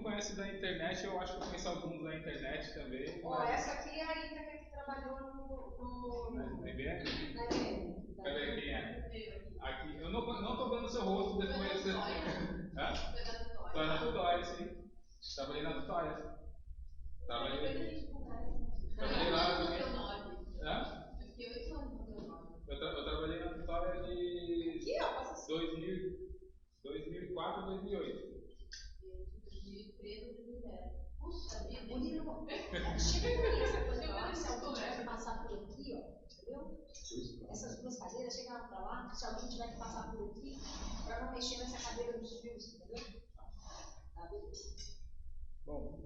me conhece da internet, eu acho que eu conheço alguns da internet também. Ó, essa aqui é a Ita que trabalhou no IBM? Na IBM. Cadê quem é? Aqui. Eu não tô vendo seu rosto depois. Hã? Tô na Tutóia, sim. Trabalhei na Tutóia. Trabalhei lá também. Hã? Eu trabalhei na Tutóia de 2004 a 2008. O livro chega por essa coisa pra lá, se alguém tiver que passar por aqui, ó, entendeu? Essas duas cadeiras chegam pra lá, se alguém tiver que passar por aqui, pra não mexer nessa cadeira dos fios, entendeu? Tá, beleza. Bom,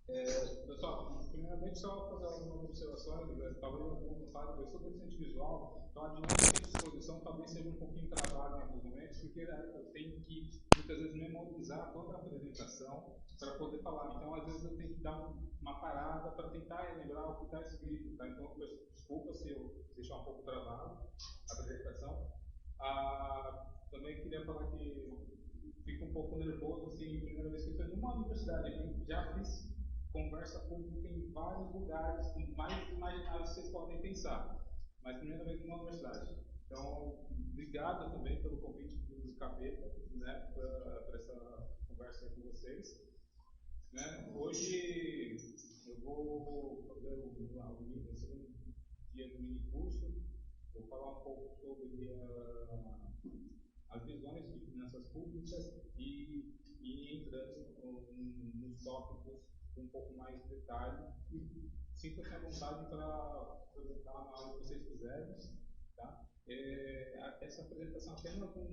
pessoal, primeiramente só fazer algumas observações, talvez algum sabe, eu sou deficiente visual, então a dinâmica de exposição talvez seja um pouquinho travada em alguns momentos, porque eu tenho que muitas vezes memorizar toda a apresentação para poder falar. Então, às vezes eu tenho que dar uma parada para tentar lembrar o que está escrito. Tá? Então, desculpa se eu deixar um pouco travado a apresentação. Também queria falar que fico um pouco nervoso, assim, primeira vez que eu estou em uma universidade. Já fiz conversa pública em vários lugares, mais imaginários que vocês podem pensar, mas primeira vez numa universidade. Então, obrigado também pelo convite do Capeta, né, para essa conversa com vocês. Né? Hoje eu vou fazer o segundo dia do mini curso, vou falar um pouco sobre as visões de finanças públicas e entrando nos tópicos com um pouco mais de detalhe. E sinta-se à vontade para perguntar na hora que vocês quiserem. Tá? Essa apresentação é apenas um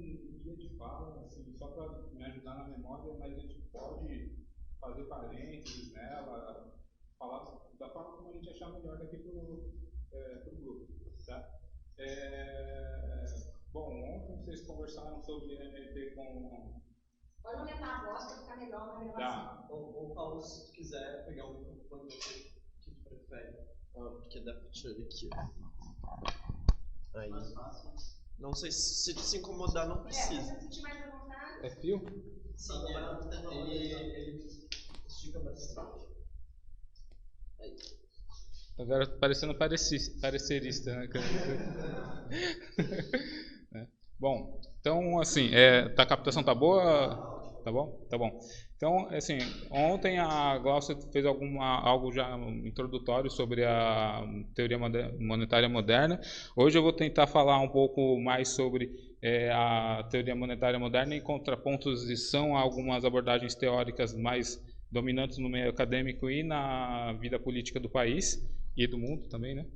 guia de fala, assim, só para me ajudar na memória, mas a gente pode fazer parênteses nela, falar da forma como a gente achar melhor daqui para o grupo. Tá? Bom, ontem vocês conversaram sobre MLT com... Pode aumentar a voz para ficar melhor na gravação. Tá. Ou Paulo, se tu quiser pegar o microfone que tu prefere. Porque dá pra tirar aqui, Aí. Mais fácil. Não sei se se incomodar, não precisa. Se você sentir mais à vontade. É fio? Sim, ele estica bastante. Aí. Agora parecendo parecerista, né? Bom, então assim, a captação tá boa? Tá bom? Tá bom. Então, assim, ontem a Glaucia fez algo já introdutório sobre a teoria monetária moderna. Hoje eu vou tentar falar um pouco mais sobre a teoria monetária moderna em contraposição a algumas abordagens teóricas mais dominantes no meio acadêmico e na vida política do país e do mundo também, né?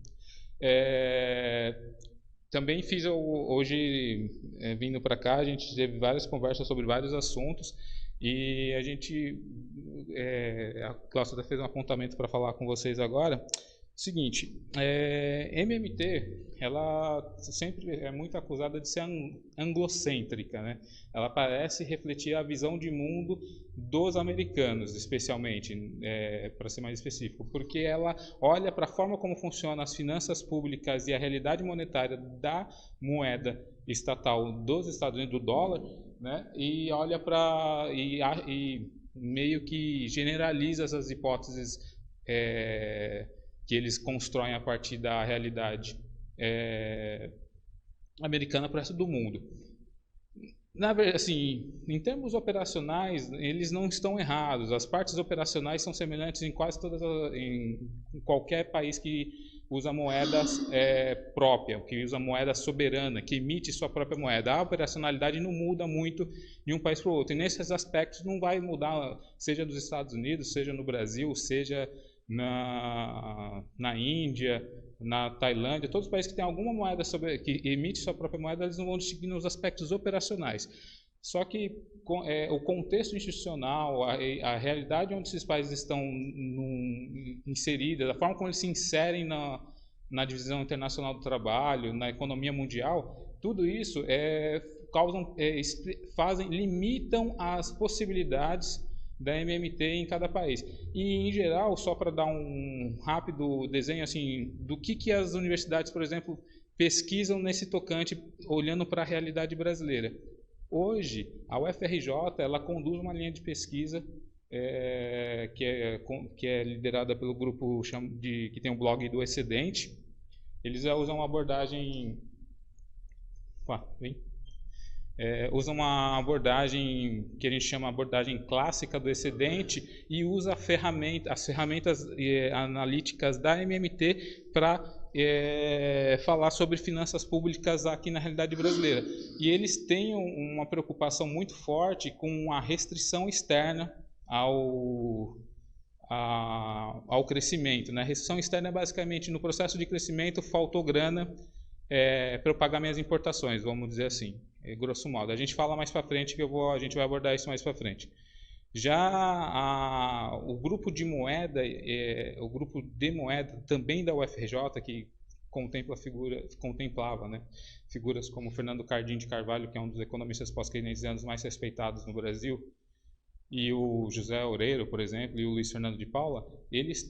Também fiz hoje, vindo para cá, a gente teve várias conversas sobre vários assuntos e a gente, a Cláudia fez um apontamento para falar com vocês agora. Seguinte, MMT, ela sempre é muito acusada de ser anglocêntrica, né? Ela parece refletir a visão de mundo dos americanos, especialmente, para ser mais específico, porque ela olha para a forma como funcionam as finanças públicas e a realidade monetária da moeda estatal dos Estados Unidos, do dólar, né? E olha para e meio que generaliza essas hipóteses que eles constroem a partir da realidade americana para o resto do mundo. Na verdade, assim, em termos operacionais, eles não estão errados. As partes operacionais são semelhantes em quase em qualquer país que usa moeda própria, que usa moeda soberana, que emite sua própria moeda. A operacionalidade não muda muito de um país para o outro. E nesses aspectos não vai mudar, seja dos Estados Unidos, seja no Brasil, seja na Índia, na Tailândia, todos os países que têm alguma moeda que emite sua própria moeda, eles não vão distinguir nos aspectos operacionais. Só que o contexto institucional, a realidade onde esses países estão inseridos, a forma como eles se inserem na divisão internacional do trabalho, na economia mundial, tudo isso limitam as possibilidades da MMT em cada país. E, em geral, só para dar um rápido desenho assim, do que as universidades, por exemplo, pesquisam nesse tocante, olhando para a realidade brasileira. Hoje, a UFRJ ela conduz uma linha de pesquisa que é liderada pelo grupo que tem um blog do Excedente. Eles usam uma abordagem... usam uma abordagem que a gente chama abordagem clássica do excedente e usa as ferramentas analíticas da MMT para falar sobre finanças públicas aqui na realidade brasileira. E eles têm uma preocupação muito forte com a restrição externa ao crescimento, né? A restrição externa é basicamente no processo de crescimento faltou grana para eu pagar minhas importações, vamos dizer assim, grosso modo. A gente fala mais para frente a gente vai abordar isso mais para frente. Já o grupo de moeda, o grupo de moeda também da UFRJ, que contemplava, né, figuras como Fernando Cardim de Carvalho, que é um dos economistas pós-keynesianos mais respeitados no Brasil, e o José Oreiro, por exemplo, e o Luiz Fernando de Paula, eles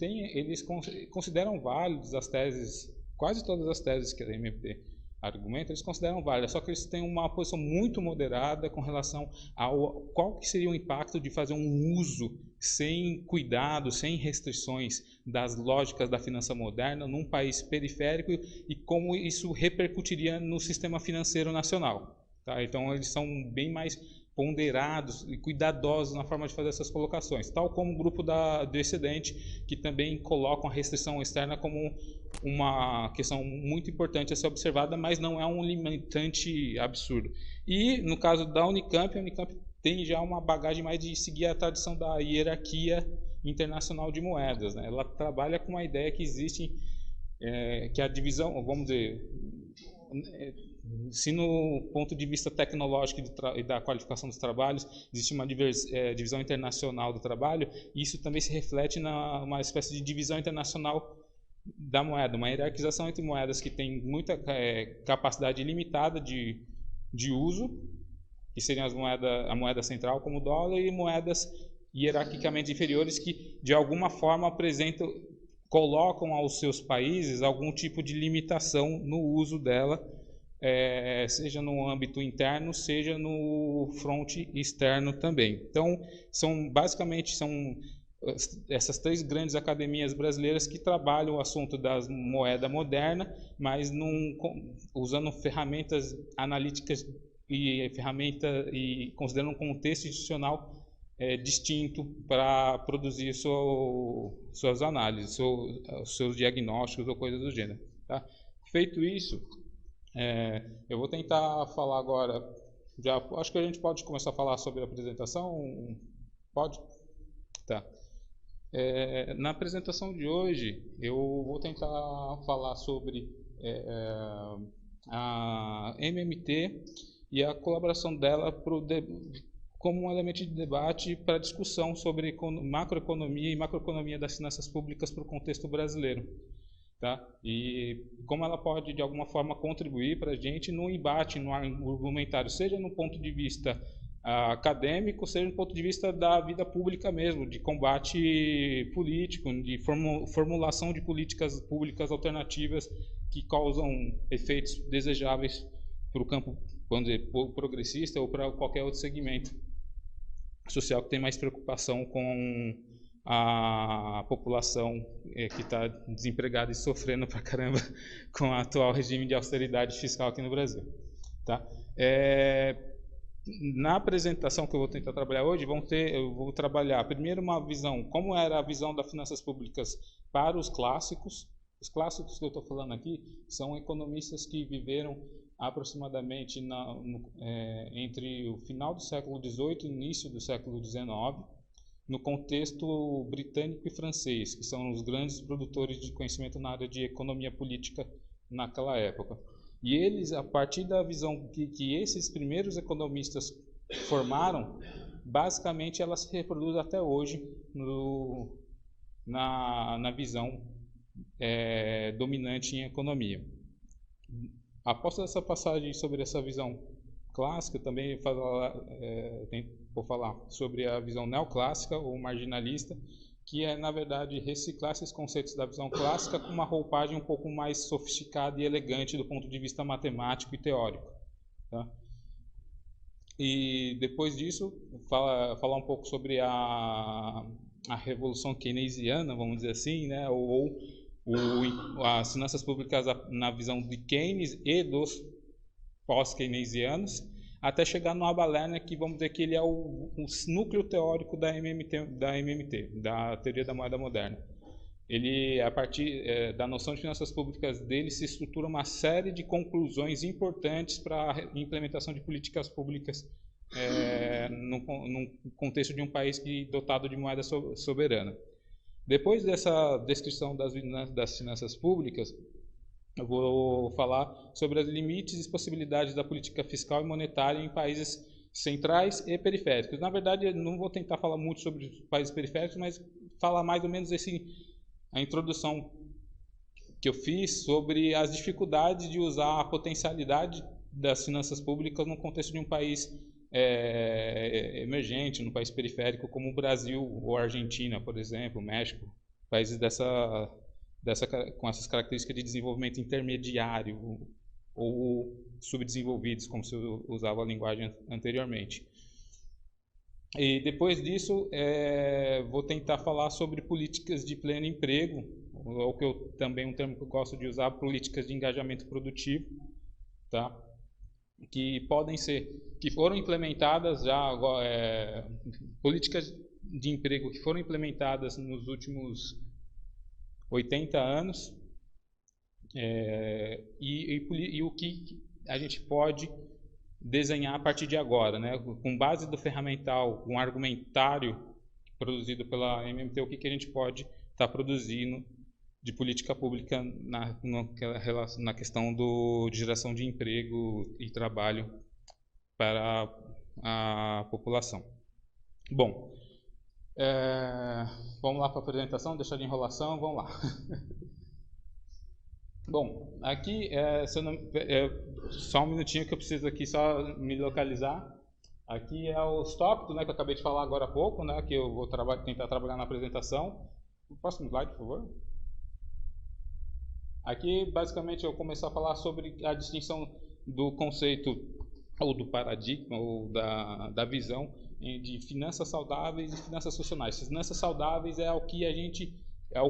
consideram válidos as teses, quase todas as teses que a MMT argumenta, eles consideram válidas, só que eles têm uma posição muito moderada com relação ao qual que seria o impacto de fazer um uso sem cuidado, sem restrições das lógicas da finança moderna num país periférico e como isso repercutiria no sistema financeiro nacional. Tá? Então eles são bem mais ponderados e cuidadosos na forma de fazer essas colocações, tal como o grupo do Excedente, que também colocam a restrição externa como uma questão muito importante a ser observada, mas não é um limitante absurdo. E no caso da Unicamp, a Unicamp tem já uma bagagem mais de seguir a tradição da hierarquia internacional de moedas, né? Ela trabalha com a ideia que existe, que a divisão, vamos dizer, se no ponto de vista tecnológico e da qualificação dos trabalhos existe uma divisão internacional do trabalho, isso também se reflete numa espécie de divisão internacional da moeda, uma hierarquização entre moedas que tem muita capacidade limitada de uso, que seriam a moeda central como o dólar, e moedas hierarquicamente inferiores que de alguma forma colocam aos seus países algum tipo de limitação no uso dela, seja no âmbito interno, seja no fronte externo também. Então, basicamente são essas três grandes academias brasileiras que trabalham o assunto da moeda moderna, mas usando ferramentas analíticas e considerando um contexto institucional distinto para produzir suas análises, seus diagnósticos ou coisas do gênero. Tá? Feito isso, eu vou tentar falar agora, acho que a gente pode começar a falar sobre a apresentação, pode? Tá. Na apresentação de hoje, eu vou tentar falar sobre a MMT e a colaboração dela como um elemento de debate para discussão sobre macroeconomia e macroeconomia das finanças públicas para o contexto brasileiro. Tá? E como ela pode, de alguma forma, contribuir para a gente no embate, no argumentário, seja no ponto de vista acadêmico, seja no ponto de vista da vida pública mesmo, de combate político, de formulação de políticas públicas alternativas que causam efeitos desejáveis para o campo, vamos dizer, progressista ou para qualquer outro segmento social que tem mais preocupação com a população que está desempregada e sofrendo pra caramba com o atual regime de austeridade fiscal aqui no Brasil. Tá? Na apresentação que eu vou tentar trabalhar hoje, eu vou trabalhar primeiro uma visão, como era a visão das finanças públicas para os clássicos. Os clássicos que eu estou falando aqui são economistas que viveram aproximadamente entre o final do século XVIII e o início do século XIX, no contexto britânico e francês, que são os grandes produtores de conhecimento na área de economia política naquela época. E eles, a partir da visão que esses primeiros economistas formaram, basicamente ela se reproduz até hoje na visão dominante em economia. Após essa passagem sobre essa visão clássica, também vou falar sobre a visão neoclássica ou marginalista, que é, na verdade, reciclar esses conceitos da visão clássica com uma roupagem um pouco mais sofisticada e elegante do ponto de vista matemático e teórico. Tá? E depois disso, falar um pouco sobre a revolução keynesiana, vamos dizer assim, né? ou as finanças públicas na visão de Keynes e dos pós-keynesianos, até chegar no Abba Lerner, que vamos dizer que ele é o núcleo teórico da MMT, da teoria da moeda moderna. Ele, a partir da noção de finanças públicas dele, se estrutura uma série de conclusões importantes para a implementação de políticas públicas num contexto de um país dotado de moeda soberana. Depois dessa descrição das finanças públicas, eu vou falar sobre os limites e possibilidades da política fiscal e monetária em países centrais e periféricos. Na verdade, eu não vou tentar falar muito sobre os países periféricos, mas falar mais ou menos a introdução que eu fiz sobre as dificuldades de usar a potencialidade das finanças públicas no contexto de um país emergente, num país periférico como o Brasil ou a Argentina, por exemplo, México, países com essas características de desenvolvimento intermediário ou subdesenvolvidos, como se usava a linguagem anteriormente. E depois disso, vou tentar falar sobre políticas de pleno emprego, ou que um termo que eu gosto de usar, políticas de engajamento produtivo, tá? Que foram implementadas políticas de emprego que foram implementadas nos últimos 80 anos, e o que a gente pode desenhar a partir de agora, né? Com base do ferramental, um argumentário produzido pela MMT, o que a gente pode estar produzindo de política pública na questão de geração de emprego e trabalho para a população. Bom, vamos lá para a apresentação, deixar de enrolação, vamos lá. Bom, aqui, só um minutinho que eu preciso aqui só me localizar. Aqui é os tópicos, né, que eu acabei de falar agora há pouco, né, que eu vou tentar trabalhar na apresentação. O próximo slide, por favor. Aqui, basicamente, eu vou começar a falar sobre a distinção do conceito, ou do paradigma, ou da visão de finanças saudáveis e finanças funcionais. Finanças saudáveis é o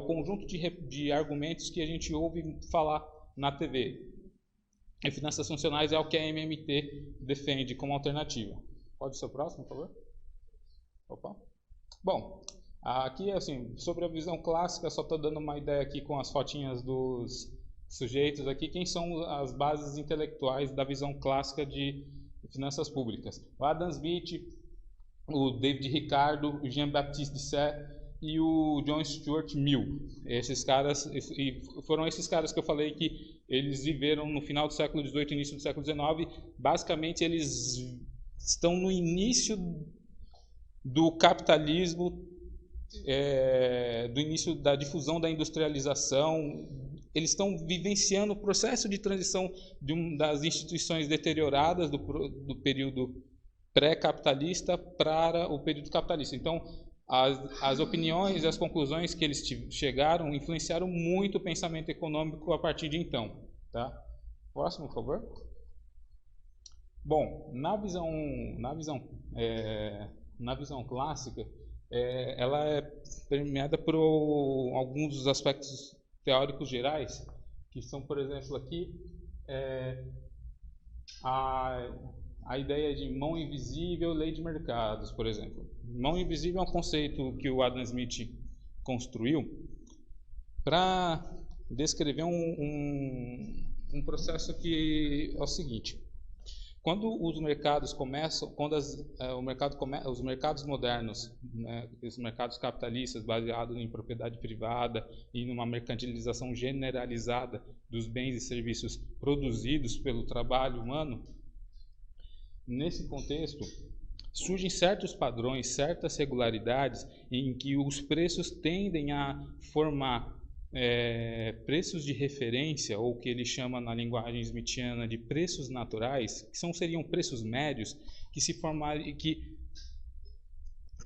conjunto de argumentos que a gente ouve falar na TV. E finanças funcionais é o que a MMT defende como alternativa. Pode ser o próximo, por favor? Opa. Bom, aqui, assim, sobre a visão clássica, só estou dando uma ideia aqui com as fotinhas dos sujeitos aqui, quem são as bases intelectuais da visão clássica de finanças públicas. O Adam Smith, o David Ricardo, o Jean-Baptiste Dissert e o John Stuart Mill. Foram esses caras que eu falei que eles viveram no final do século XVIII e início do século XIX. Basicamente, eles estão no início do capitalismo, do início da difusão da industrialização. Eles estão vivenciando o processo de transição das instituições deterioradas do período pré-capitalista para o período capitalista. Então, as opiniões e as conclusões que eles chegaram influenciaram muito o pensamento econômico a partir de então. Tá? Próximo, por favor. Bom, na visão clássica, ela é permeada por alguns dos aspectos teóricos gerais, que são, por exemplo, aqui a ideia de mão invisível, lei de mercados, por exemplo. Mão invisível é um conceito que o Adam Smith construiu para descrever um processo que é o seguinte: quando os mercados começam, os mercados modernos, né, os mercados capitalistas baseados em propriedade privada e numa mercantilização generalizada dos bens e serviços produzidos pelo trabalho humano, nesse contexto surgem certos padrões, certas regularidades em que os preços tendem a formar preços de referência, ou que ele chama na linguagem smithiana de preços naturais, que seriam preços médios, que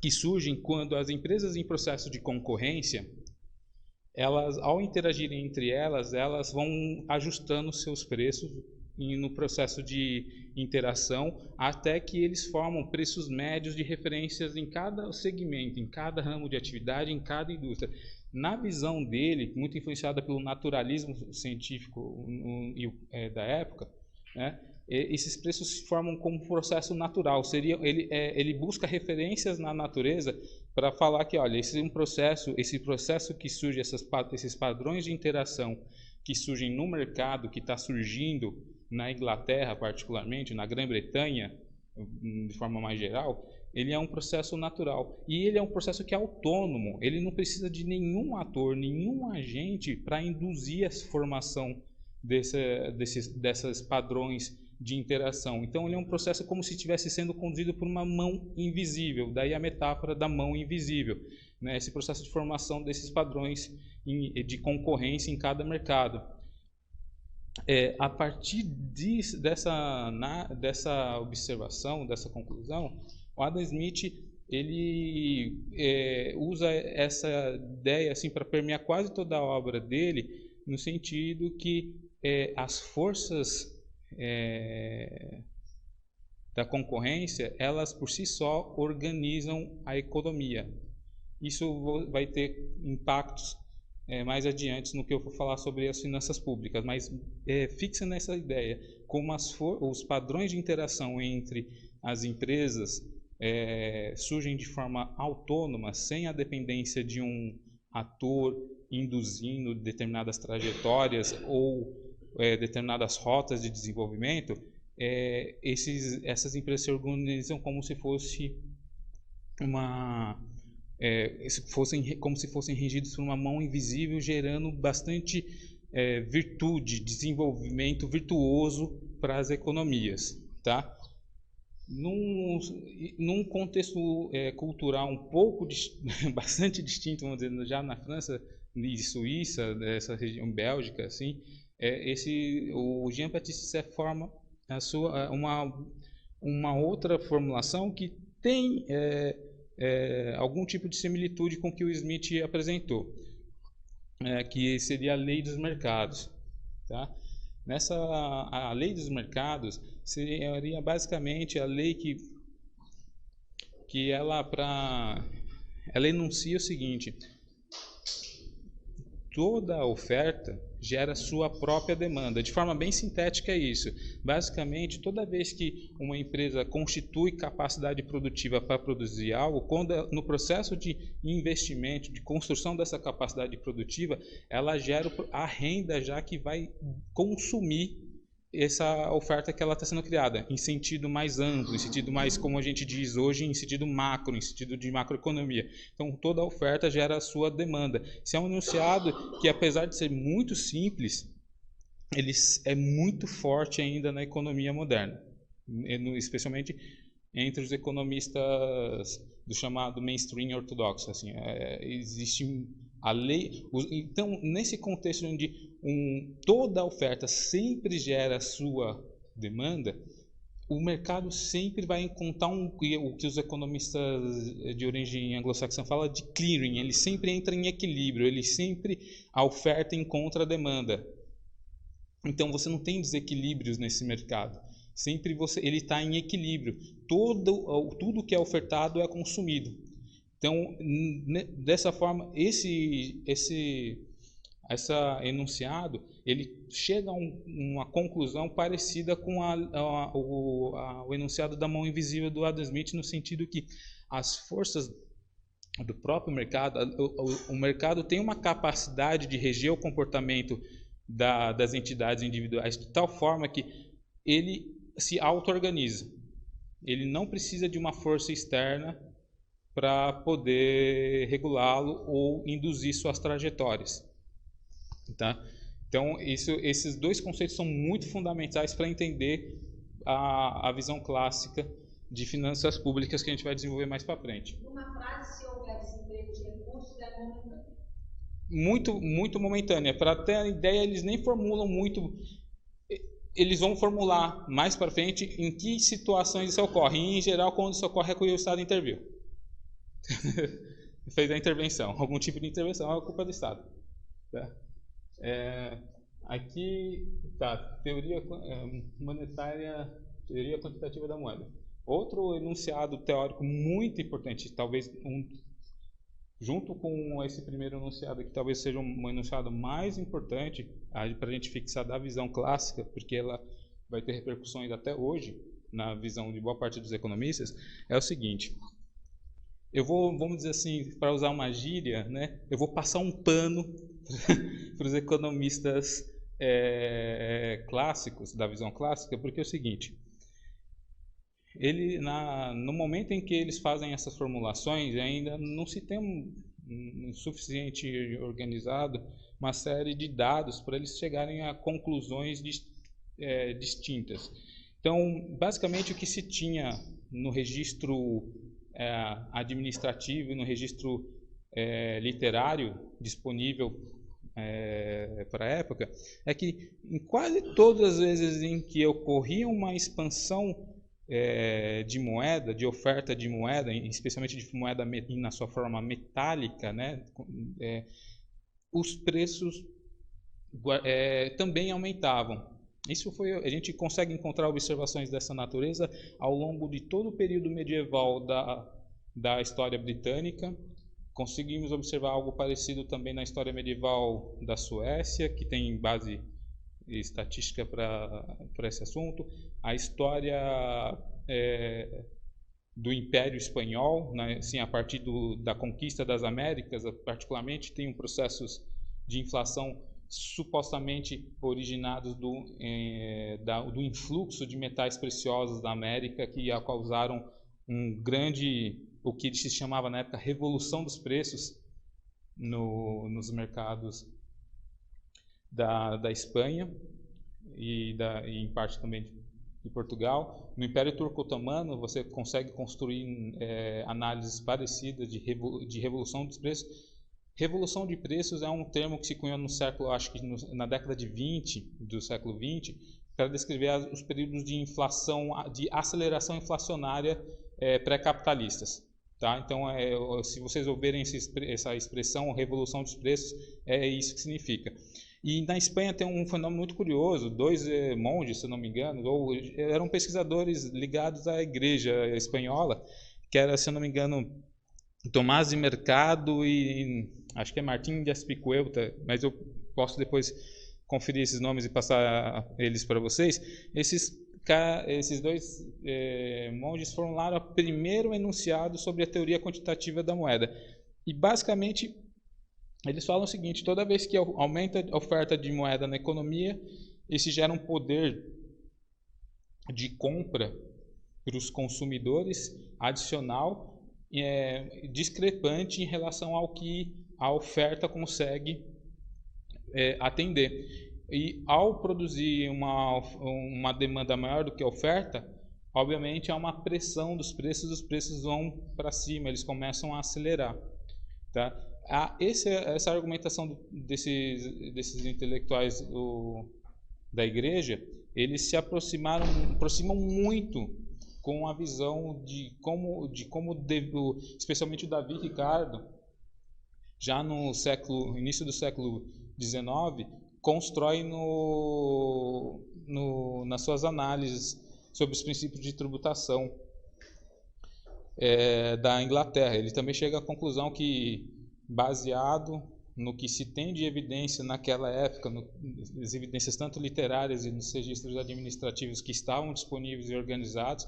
surgem quando as empresas em processo de concorrência, elas, ao interagirem entre elas vão ajustando seus preços no processo de interação, até que eles formam preços médios de referências em cada segmento, em cada ramo de atividade, em cada indústria. Na visão dele, muito influenciada pelo naturalismo científico da época, né, esses preços se formam como um processo natural. Ele busca referências na natureza para falar que, olha, esse processo que surge, esses padrões de interação que surgem no mercado, que está surgindo na Inglaterra particularmente, na Grã-Bretanha, de forma mais geral, ele é um processo natural. E ele é um processo que é autônomo, ele não precisa de nenhum ator, nenhum agente para induzir a formação desses padrões de interação. Então ele é um processo como se estivesse sendo conduzido por uma mão invisível, daí a metáfora da mão invisível, né? Esse processo de formação desses padrões de concorrência em cada mercado. A partir dessa observação, dessa conclusão, o Adam Smith ele usa essa ideia assim, para permear quase toda a obra dele, no sentido que as forças da concorrência, elas por si só organizam a economia. Isso vai ter impactos mais adiante no que eu vou falar sobre as finanças públicas, mas fixa nessa ideia, como os padrões de interação entre as empresas surgem de forma autônoma, sem a dependência de um ator induzindo determinadas trajetórias ou determinadas rotas de desenvolvimento, essas empresas se organizam como se fosse como se fossem regidos por uma mão invisível, gerando bastante virtude, desenvolvimento virtuoso para as economias, tá? Num contexto cultural um pouco bastante distinto, vamos dizer, já na França e Suíça, dessa região Bélgica, assim, o Jean-Baptiste Say forma uma outra formulação que tem algum tipo de similitude com o que o Smith apresentou, que seria a lei dos mercados, tá? A lei dos mercados seria basicamente a lei que ela enuncia o seguinte: toda oferta gera sua própria demanda. De forma bem sintética é isso. Basicamente, toda vez que uma empresa constitui capacidade produtiva para produzir algo, no processo de investimento, de construção dessa capacidade produtiva, ela gera a renda já que vai consumir essa oferta que ela está sendo criada, em sentido mais amplo, em sentido mais, como a gente diz hoje, em sentido macro, em sentido de macroeconomia. Então, toda oferta gera a sua demanda. Isso é um enunciado que, apesar de ser muito simples, ele é muito forte ainda na economia moderna, especialmente entre os economistas do chamado mainstream ortodoxo. Assim, existe a lei. Então, nesse contexto onde toda oferta sempre gera a sua demanda, o mercado sempre vai encontrar o que os economistas de origem anglo-saxã falam de clearing. Ele sempre entra em equilíbrio, a oferta encontra a demanda. Então você não tem desequilíbrios nesse mercado. Sempre ele está em equilíbrio. Tudo que é ofertado é consumido. Então, dessa forma, esse enunciado, ele chega a uma conclusão parecida com o enunciado da mão invisível do Adam Smith, no sentido que as forças do próprio mercado, o mercado tem uma capacidade de reger o comportamento das entidades individuais de tal forma que ele se auto-organiza. Ele não precisa de uma força externa para poder regulá-lo ou induzir suas trajetórias. Tá? Então, esses dois conceitos são muito fundamentais para entender a visão clássica de finanças públicas que a gente vai desenvolver mais para frente. Numa frase, se houver desemprego de recursos, é momentâneo. Muito momentânea. Para ter a ideia, eles nem formulam muito. Eles vão formular mais para frente em que situações isso ocorre. E, em geral, quando isso ocorre é que o Estado interviu. Fez a intervenção. Algum tipo de intervenção é culpa do Estado. Tá? Aqui tá, teoria monetária, teoria quantitativa da moeda. Outro enunciado teórico muito importante, talvez junto com esse primeiro enunciado aqui, talvez seja um enunciado mais importante para a gente fixar da visão clássica, porque ela vai ter repercussões até hoje na visão de boa parte dos economistas, é o seguinte: eu vou, vamos dizer assim, para usar uma gíria, né, eu vou passar um pano para os economistas clássicos, da visão clássica, porque é o seguinte: no momento em que eles fazem essas formulações, ainda não se tem um suficiente organizado uma série de dados para eles chegarem a conclusões distintas. Então, basicamente, o que se tinha no registro administrativo e no registro literário disponível para a época é que em quase todas as vezes em que ocorria uma expansão de moeda, de oferta de moeda, especialmente de moeda na sua forma metálica, né, os preços também aumentavam. A gente consegue encontrar observações dessa natureza ao longo de todo o período medieval da história britânica. Conseguimos observar algo parecido também na história medieval da Suécia, que tem base estatística para esse assunto. A história do Império Espanhol, né, assim, a partir da conquista das Américas, particularmente, tem processos de inflação supostamente originados do influxo de metais preciosos da América, que causaram o que se chamava na época revolução dos preços nos mercados da Espanha e em parte também de Portugal. No Império Turco-Otomano você consegue construir análises parecidas de revolução dos preços. Revolução de preços é um termo que se cunhou no século, acho que na década de 20 do século 20, para descrever os períodos de inflação, de aceleração inflacionária pré-capitalistas. Tá? Então, se vocês ouvirem essa expressão, revolução dos preços, é isso que significa. E na Espanha tem um fenômeno muito curioso: dois monges, se não me engano, eram pesquisadores ligados à igreja espanhola, que era, se não me engano, Tomás de Mercado e acho que é Martim de Aspicueta, mas eu posso depois conferir esses nomes e passar eles para vocês. Esses dois monges formularam o primeiro enunciado sobre a teoria quantitativa da moeda. E basicamente eles falam o seguinte: toda vez que aumenta a oferta de moeda na economia, isso gera um poder de compra para os consumidores adicional, discrepante em relação ao que a oferta consegue atender. E ao produzir uma demanda maior do que a oferta, obviamente há uma pressão dos preços, os preços vão para cima, eles começam a acelerar. Tá? Essa argumentação desses intelectuais da igreja, eles se aproximam muito com a visão de como especialmente o Davi Ricardo, já no início do século XIX, constrói nas suas análises sobre os princípios de tributação da Inglaterra. Ele também chega à conclusão que, baseado no que se tem de evidência naquela época, nas evidências tanto literárias e nos registros administrativos que estavam disponíveis e organizados,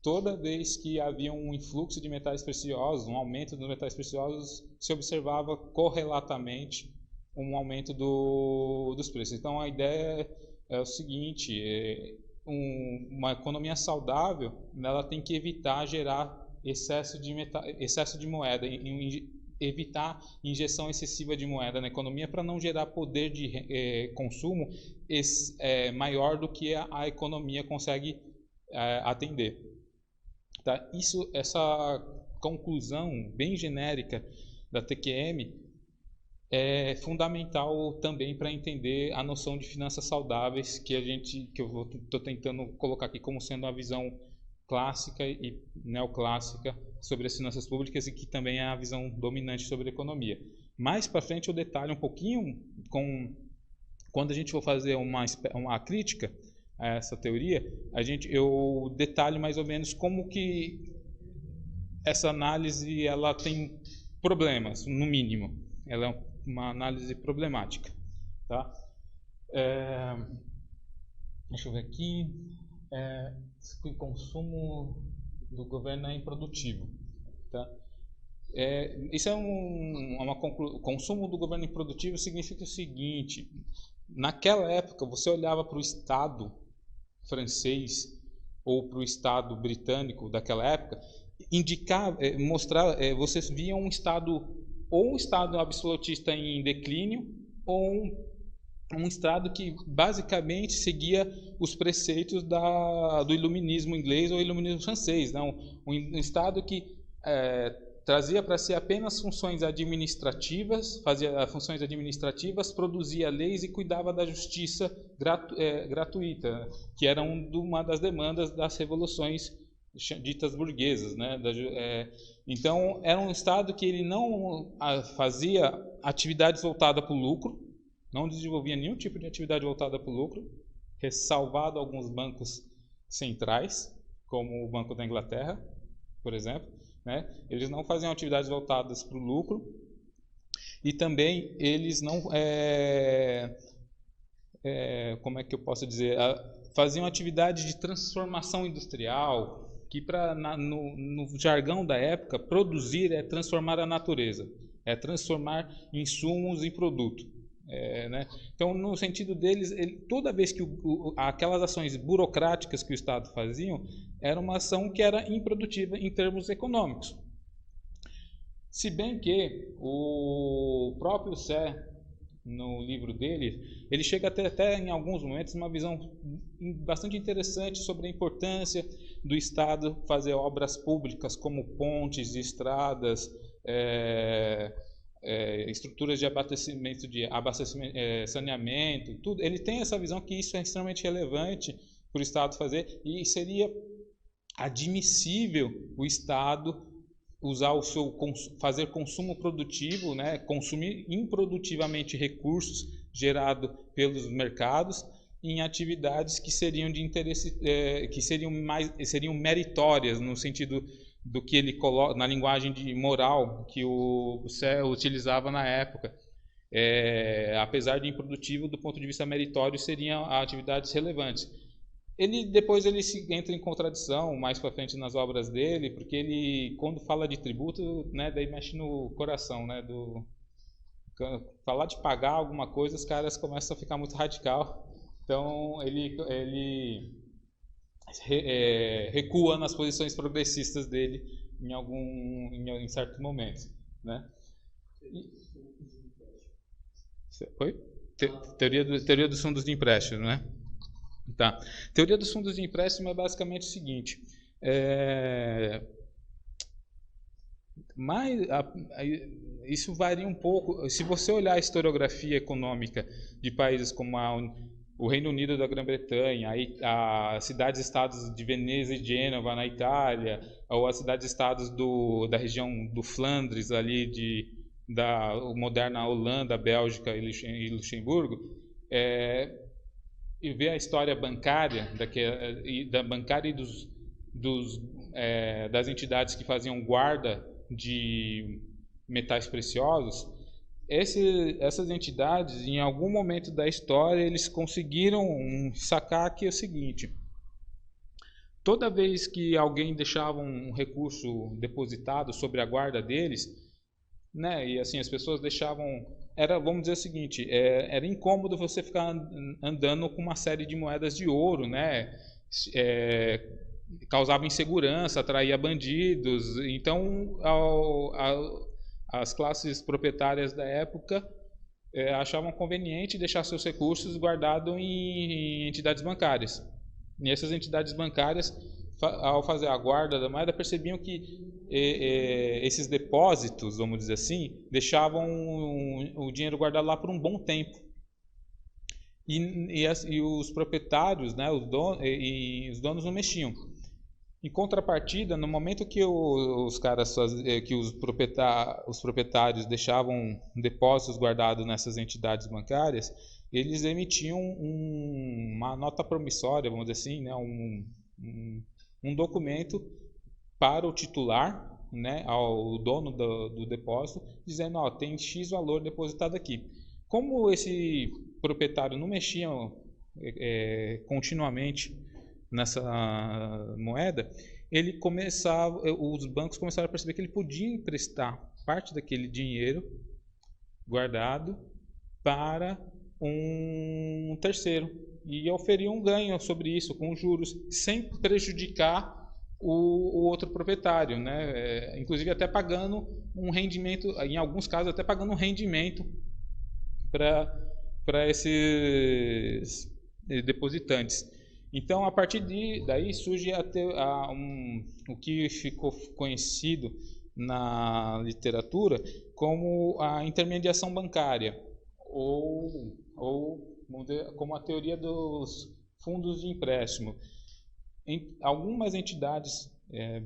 toda vez que havia um influxo de metais preciosos, um aumento dos metais preciosos, se observava correlatamente um aumento dos preços. Então a ideia é o seguinte: uma economia saudável, ela tem que evitar gerar excesso de moeda, evitar injeção excessiva de moeda na economia para não gerar poder de consumo maior do que a economia consegue atender. Tá? Essa conclusão bem genérica da TQM é fundamental também para entender a noção de finanças saudáveis que eu estou tentando colocar aqui como sendo a visão clássica e neoclássica sobre as finanças públicas, e que também é a visão dominante sobre a economia. Mais para frente eu detalho um pouquinho com quando a gente for fazer uma crítica a essa teoria, eu detalho mais ou menos como que essa análise ela tem problemas, no mínimo. Ela é uma análise problemática. Tá? Deixa eu ver aqui. O consumo do governo é improdutivo. Tá? Isso é o consumo do governo improdutivo significa o seguinte: naquela época você olhava para o Estado francês ou para o Estado britânico daquela época, você via um Estado, ou um Estado absolutista em declínio, ou um Estado que basicamente seguia os preceitos do iluminismo inglês ou iluminismo francês, né? Um Estado que trazia para si apenas funções administrativas, fazia funções administrativas, produzia leis e cuidava da justiça gratuita, que era uma das demandas das revoluções ditas burguesas, né? Então era um Estado que ele não fazia atividades voltadas para o lucro, não desenvolvia nenhum tipo de atividade voltada para o lucro, ressalvado alguns bancos centrais, como o Banco da Inglaterra, por exemplo, né? Eles não faziam atividades voltadas para o lucro e também eles não, como é que eu posso dizer, faziam atividade de transformação industrial, que no jargão da época, produzir é transformar a natureza, é transformar insumos em produto. Né? Então, no sentido deles, toda vez que aquelas ações burocráticas que o Estado fazia, era uma ação que era improdutiva em termos econômicos. Se bem que o próprio Sé, no livro dele, ele chega até em alguns momentos uma visão bastante interessante sobre a importância do Estado fazer obras públicas como pontes, estradas, estruturas de abastecimento, saneamento, tudo. Ele tem essa visão que isso é extremamente relevante para o Estado fazer, e seria admissível o Estado usar fazer consumo produtivo, né, consumir improdutivamente recursos gerados pelos mercados em atividades que seriam de interesse, que seriam meritórias, no sentido do que ele coloca na linguagem de moral que o Sé utilizava na época. Apesar de improdutivo, do ponto de vista meritório, seriam atividades relevantes. Depois ele entra em contradição mais para frente nas obras dele, porque ele, quando fala de tributo, né, daí mexe no coração, né, falar de pagar alguma coisa, os caras começam a ficar muito radical. Então ele recua nas posições progressistas dele em certo momento, né? Oi? Teoria dos fundos de empréstimo, né? Tá. Teoria dos fundos de empréstimo é basicamente o seguinte: isso varia um pouco. Se você olhar a historiografia econômica de países como o Reino Unido da Grã-Bretanha, as cidades-estados de Veneza e Gênova na Itália, ou as cidades-estados da região do Flandres, ali da moderna Holanda, Bélgica e Luxemburgo, e ver a história bancária, da bancária e das entidades que faziam guarda de metais preciosos, essas entidades, em algum momento da história, eles conseguiram sacar que é o seguinte: toda vez que alguém deixava um recurso depositado sobre a guarda deles, né, e assim as pessoas deixavam, vamos dizer o seguinte, era incômodo você ficar andando com uma série de moedas de ouro, né, causava insegurança, atraía bandidos. Então as classes proprietárias da época achavam conveniente deixar seus recursos guardados em entidades bancárias. E essas entidades bancárias, ao fazer a guarda da moeda, percebiam que esses depósitos, vamos dizer assim, deixavam o dinheiro guardado lá por um bom tempo. E os proprietários, né, os donos não mexiam. Em contrapartida, no momento que os proprietários deixavam depósitos guardados nessas entidades bancárias, eles emitiam uma nota promissória, vamos dizer assim, né, um documento para o titular, né, ao dono do depósito, dizendo, ó, tem X valor depositado aqui. Como esse proprietário não mexia continuamente nessa moeda, os bancos começaram a perceber que ele podia emprestar parte daquele dinheiro guardado para um terceiro e oferir um ganho sobre isso com juros, sem prejudicar o outro proprietário, né? Inclusive até pagando um rendimento, em alguns casos até pagando um rendimento para esses depositantes. Então, a partir daí surge o que ficou conhecido na literatura como a intermediação bancária, ou como a teoria dos fundos de empréstimo. Algumas entidades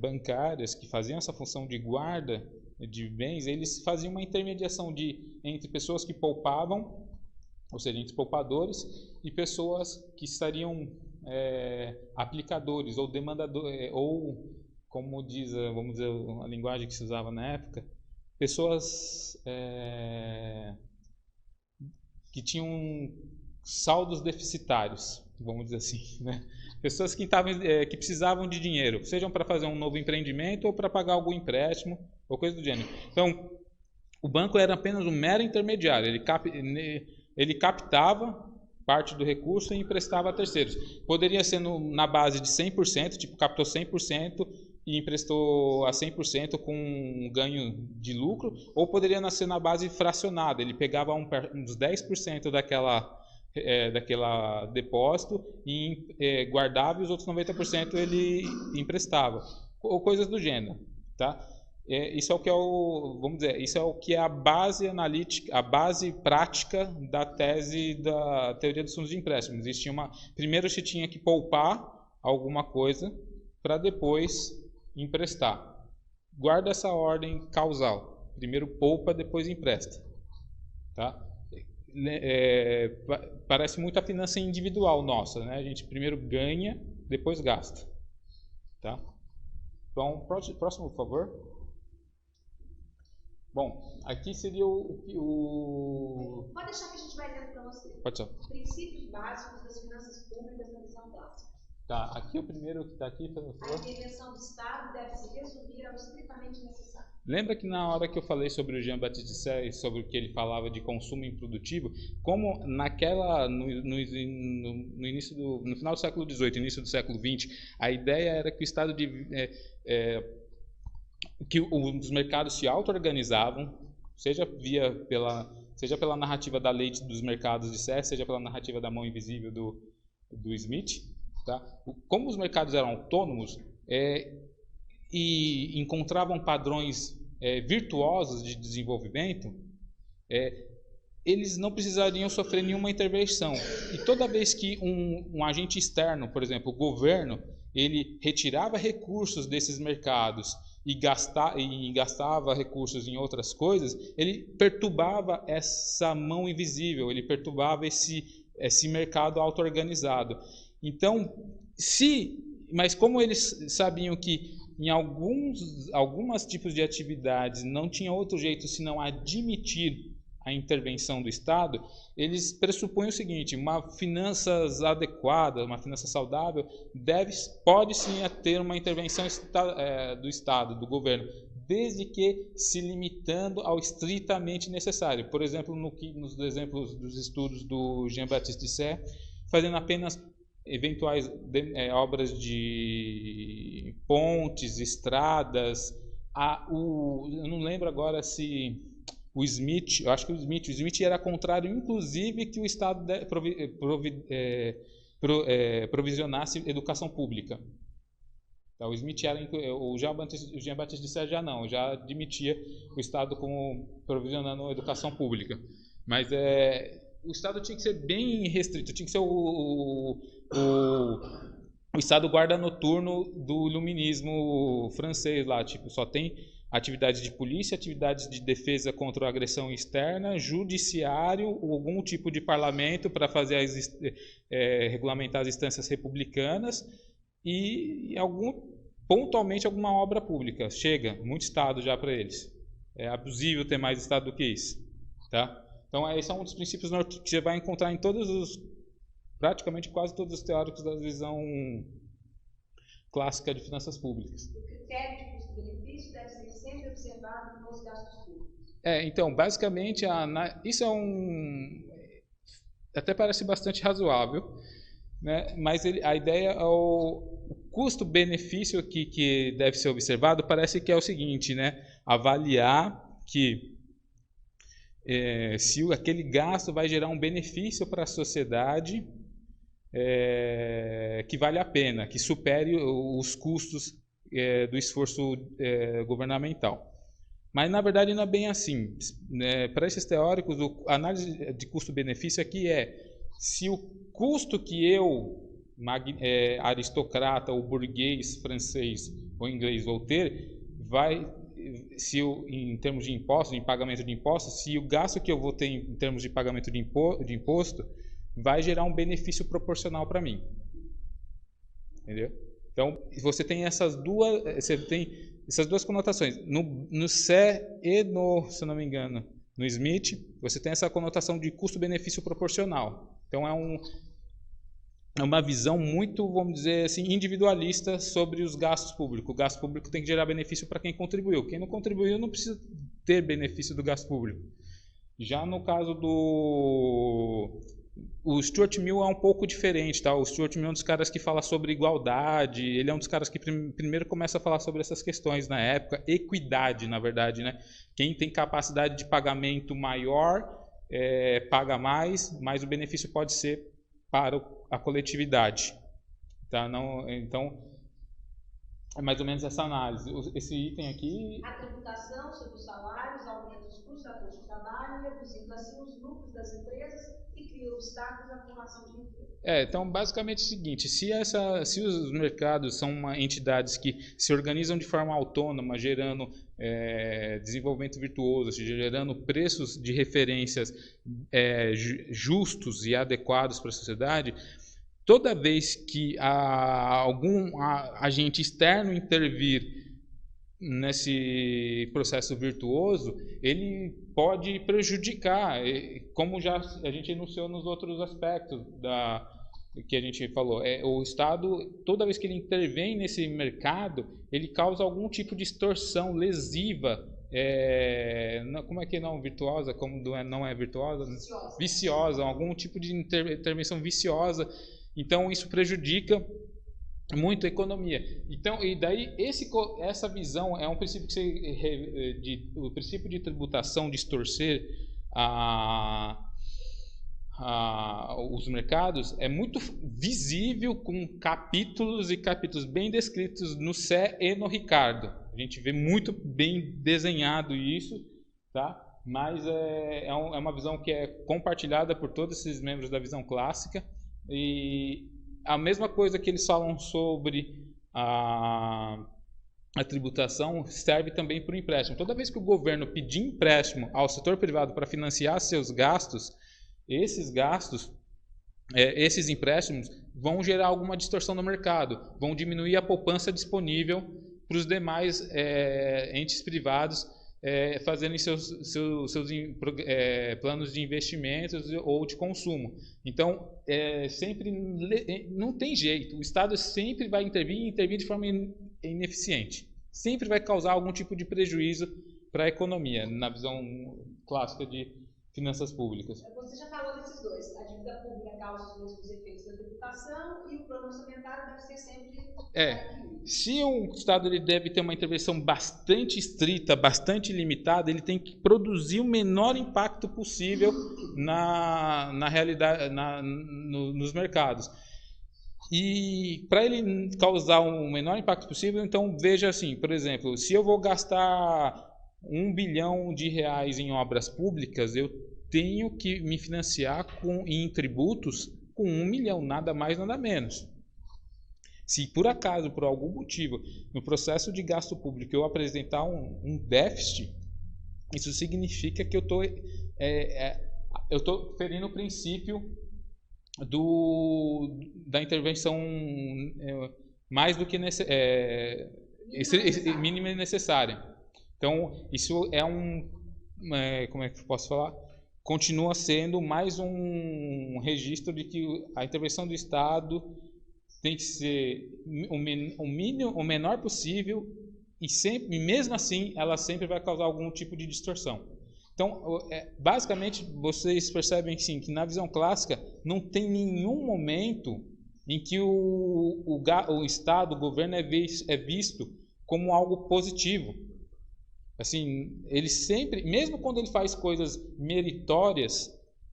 bancárias que faziam essa função de guarda de bens, eles faziam uma intermediação entre pessoas que poupavam, ou seja, entre poupadores, e pessoas que estariam aplicadores ou demandadores, ou como diz, vamos dizer, a linguagem que se usava na época, pessoas que tinham saldos deficitários, vamos dizer assim, né? Pessoas que precisavam de dinheiro, sejam para fazer um novo empreendimento ou para pagar algum empréstimo ou coisa do gênero. Então, o banco era apenas um mero intermediário, ele captava parte do recurso e emprestava a terceiros. Poderia ser na base de 100%, tipo, captou 100% e emprestou a 100% com um ganho de lucro, ou poderia nascer na base fracionada, ele pegava uns 10% daquela depósito e guardava, e os outros 90% ele emprestava, ou coisas do gênero, tá? Isso é o que vamos dizer, isso é o que é a base analítica, a base prática da tese da teoria dos fundos de empréstimo. Primeiro você tinha que poupar alguma coisa para depois emprestar. Guarda essa ordem causal. Primeiro poupa, depois empresta, tá? Parece muito a finança individual nossa, né? A gente primeiro ganha, depois gasta, tá? Então, próximo, por favor. Bom, aqui seria Pode deixar que a gente vai lendo para você. Pode ser. Princípios básicos das finanças públicas na visão clássica. Tá, aqui o primeiro que está aqui, por favor. A intervenção do Estado deve se resumir ao estritamente necessário. Lembra que na hora que eu falei sobre o Jean-Baptiste Say, sobre o que ele falava de consumo improdutivo, como no final do século XVIII, início do século XX, a ideia era que o Estado que os mercados se auto-organizavam, seja pela narrativa da lei dos mercados de Say, seja pela narrativa da mão invisível do Smith, tá? Como os mercados eram autônomos e encontravam padrões virtuosos de desenvolvimento, eles não precisariam sofrer nenhuma intervenção. E toda vez que um agente externo, por exemplo, o governo, ele retirava recursos desses mercados e gastava recursos em outras coisas, ele perturbava essa mão invisível, ele perturbava esse mercado auto-organizado. Então, mas como eles sabiam que em alguns tipos de atividades não tinha outro jeito senão admitir a intervenção do Estado, eles pressupunham o seguinte: uma finanças adequada, uma finança saudável, pode sim ter uma intervenção do Estado, do governo, desde que se limitando ao estritamente necessário. Por exemplo, nos exemplos dos estudos do Jean-Baptiste Say, fazendo apenas eventuais obras de pontes, estradas. Eu não lembro agora se o Smith, eu acho que o Smith era contrário, inclusive, que o Estado provisionasse educação pública. Então, o Smith o Jean-Baptiste Say já admitia o Estado como provisionando educação pública. Mas o Estado tinha que ser bem restrito, tinha que ser o Estado guarda noturno do iluminismo francês lá, tipo, só tem atividades de polícia, atividades de defesa contra a agressão externa, judiciário, algum tipo de parlamento para fazer regulamentar as instâncias republicanas e pontualmente alguma obra pública. Chega, muito Estado já para eles. É abusivo ter mais Estado do que isso. Tá? Então, esse é um dos princípios que você vai encontrar em praticamente quase todos os teóricos da visão clássica de finanças públicas. O critério de custo-benefício deve ser sempre observado nos gastos públicos. Então, basicamente, isso até parece bastante razoável, né? Mas a ideia é o custo-benefício que deve ser observado, parece que é o seguinte, né? Avaliar que se aquele gasto vai gerar um benefício para a sociedade que vale a pena, que supere os custos do esforço governamental. Mas, na verdade, não é bem assim. Para esses teóricos, a análise de custo-benefício aqui se o custo que eu, aristocrata ou burguês francês ou inglês, vou ter, em termos de impostos, em pagamento de impostos, se o gasto que eu vou ter em termos de pagamento de imposto vai gerar um benefício proporcional para mim. Entendeu? Então, você tem essas duas conotações. No CE e se eu não me engano, no Smith, você tem essa conotação de custo-benefício proporcional. Então, é uma visão muito, vamos dizer assim, individualista sobre os gastos públicos. O gasto público tem que gerar benefício para quem contribuiu. Quem não contribuiu não precisa ter benefício do gasto público. Já no caso o Stuart Mill é um pouco diferente, tá? O Stuart Mill é um dos caras que fala sobre igualdade, ele é um dos caras que primeiro começa a falar sobre essas questões na época, equidade, na verdade, né? Quem tem capacidade de pagamento maior paga mais, mas o benefício pode ser para a coletividade, tá? Então, é mais ou menos essa análise. Esse item aqui... A tributação sobre os salários aumenta os custos da força de trabalho, reduzindo assim os lucros das empresas e cria obstáculos à formação de emprego. Então, basicamente é o seguinte, se os mercados são entidades que se organizam de forma autônoma, gerando desenvolvimento virtuoso, gerando preços de referências justos e adequados para a sociedade, toda vez que algum agente externo intervir nesse processo virtuoso, ele pode prejudicar, como já a gente enunciou nos outros aspectos que a gente falou. O Estado, toda vez que ele intervém nesse mercado, ele causa algum tipo de distorção lesiva, como é que não virtuosa, como não é virtuosa? Viciosa, algum tipo de intervenção viciosa. Então, isso prejudica muito a economia. Então, e daí essa visão é um princípio o princípio de tributação distorcer os mercados é muito visível, com capítulos e capítulos bem descritos no Sé e no Ricardo. A gente vê muito bem desenhado isso, tá? Mas é uma visão que é compartilhada por todos esses membros da visão clássica. E a mesma coisa que eles falam sobre a tributação serve também para o empréstimo. Toda vez que o governo pedir empréstimo ao setor privado para financiar seus gastos, esses empréstimos vão gerar alguma distorção no mercado, vão diminuir a poupança disponível para os demais entes privados fazerem seus planos de investimentos ou de consumo. Então, sempre não tem jeito. O Estado sempre vai intervir de forma ineficiente. Sempre vai causar algum tipo de prejuízo para a economia, na visão clássica de finanças públicas. Você já falou desses dois. A dívida pública causa os mesmos efeitos da tributação e o plano orçamentário deve ser sempre... Se o Estado ele deve ter uma intervenção bastante estrita, bastante limitada, ele tem que produzir o menor impacto possível na realidade, nos mercados. E para ele causar o menor impacto possível, então veja assim, por exemplo, se eu vou gastar R$1 bilhão em obras públicas, eu tenho que me financiar em tributos com 1 milhão, nada mais, nada menos. Se por acaso, por algum motivo, no processo de gasto público eu apresentar um déficit, isso significa que eu estou ferindo o princípio da intervenção mais do que mínima e necessária. Então, isso é como é que eu posso falar? Continua sendo mais um registro de que a intervenção do Estado tem que ser o menor possível e mesmo assim ela sempre vai causar algum tipo de distorção. Então, basicamente, vocês percebem sim, que na visão clássica não tem nenhum momento em que o Estado, o governo é visto como algo positivo. Assim, ele sempre, mesmo quando ele faz coisas meritórias,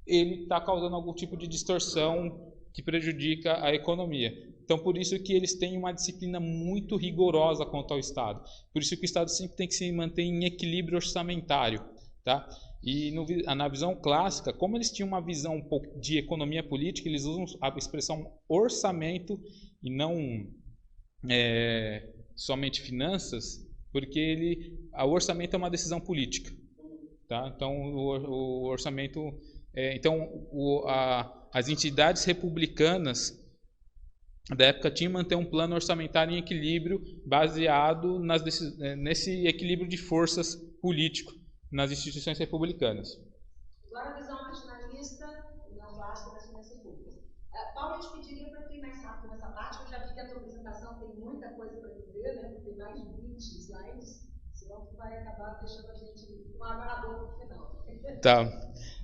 ele está causando algum tipo de distorção que prejudica a economia. Então, por isso que eles têm uma disciplina muito rigorosa quanto ao Estado. Por isso que o Estado sempre tem que se manter em equilíbrio orçamentário. Tá? E na visão clássica, como eles tinham uma visão um pouco de economia política, eles usam a expressão orçamento e não somente finanças, porque o orçamento é uma decisão política. Tá? Então, o orçamento... as entidades republicanas da época tinham que manter um plano orçamentário em equilíbrio baseado nesse equilíbrio de forças político nas instituições republicanas. Agora a visão marginalista e neoclássica das finanças públicas. Paulo, eu te pediria para ir mais rápido nessa parte, eu já vi que a tua apresentação tem muita coisa para dizer, né? Tem mais de 20 slides, senão tu vai acabar deixando a gente com água na boca no final. Tá.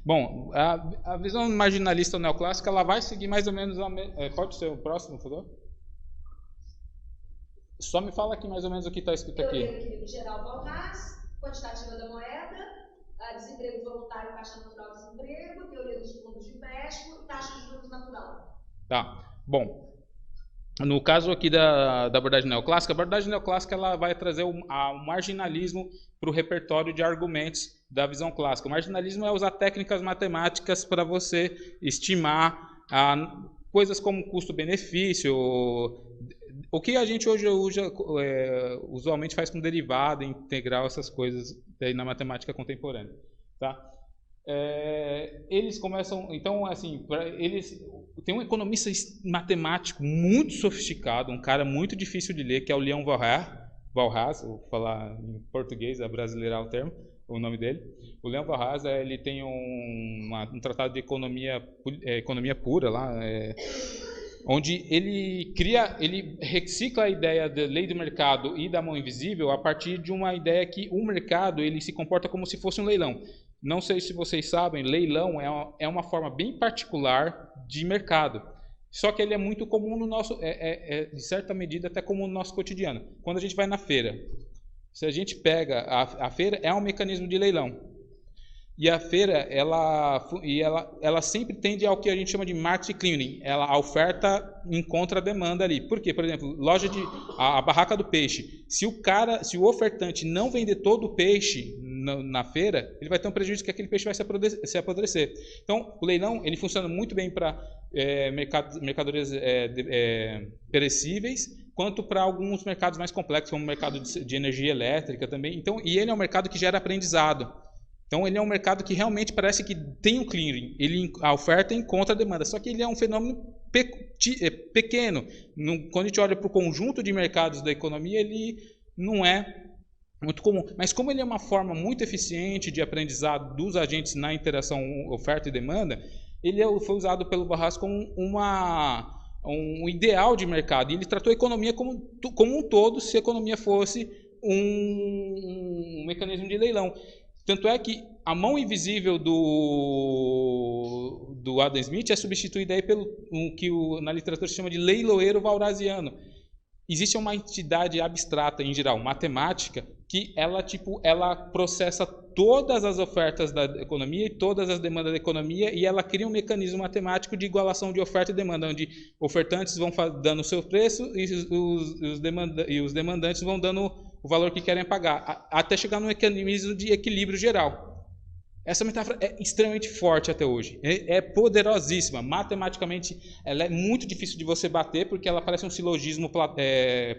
Bom, a visão marginalista neoclássica ela vai seguir mais ou menos pode ser o próximo, por favor? Só me fala aqui mais ou menos o que está escrito aqui. Teoria do equilíbrio geral Valras, quantitativa da moeda, desemprego voluntário, taxa natural de desemprego, teoria dos fundos de empréstimo e taxa de juros natural. Tá. Bom, no caso aqui da abordagem neoclássica, a abordagem neoclássica ela vai trazer o marginalismo para o repertório de argumentos da visão clássica. O marginalismo é usar técnicas matemáticas para você estimar coisas como custo-benefício, o que a gente hoje usualmente faz com derivada, integral, essas coisas aí na matemática contemporânea. Tá? Eles começam, então, assim, tem um economista matemático muito sofisticado, um cara muito difícil de ler, que é o Leon Walras, vou falar em português, abrasileirar o nome dele. O Leon Walras, ele tem um tratado de economia pura lá, onde ele recicla a ideia da lei do mercado e da mão invisível a partir de uma ideia que o mercado ele se comporta como se fosse um leilão. Não sei se vocês sabem, leilão é uma forma bem particular de mercado. Só que ele é muito comum no nosso, de certa medida até comum no nosso cotidiano. Quando a gente vai na feira, se a gente pega a feira é um mecanismo de leilão. E a feira, ela sempre tende ao que a gente chama de market clearing. A oferta encontra a demanda ali. Por quê? Por exemplo, a barraca do peixe. Se o ofertante não vender todo o peixe na feira, ele vai ter um prejuízo que aquele peixe vai se apodrecer. Então, o leilão ele funciona muito bem para mercadorias perecíveis, quanto para alguns mercados mais complexos, como o mercado de energia elétrica também. Então, e ele é um mercado que gera aprendizado. Então, ele é um mercado que realmente parece que tem um clearing. A oferta encontra a demanda. Só que ele é um fenômeno pequeno. Quando a gente olha para o conjunto de mercados da economia, ele não é muito comum. Mas como ele é uma forma muito eficiente de aprendizado dos agentes na interação oferta e demanda, ele foi usado pelo Walras como um ideal de mercado. E ele tratou a economia como um todo, se a economia fosse um mecanismo de leilão. Tanto é que a mão invisível do Adam Smith é substituída aí pelo que na literatura se chama de leiloeiro walrasiano. Existe uma entidade abstrata, em geral, matemática, que ela processa todas as ofertas da economia e todas as demandas da economia e ela cria um mecanismo matemático de igualação de oferta e demanda, onde ofertantes vão dando o seu preço e os demandantes vão dando o valor que querem pagar, até chegar no mecanismo de equilíbrio geral. Essa metáfora é extremamente forte até hoje. É poderosíssima. Matematicamente, ela é muito difícil de você bater, porque ela parece um silogismo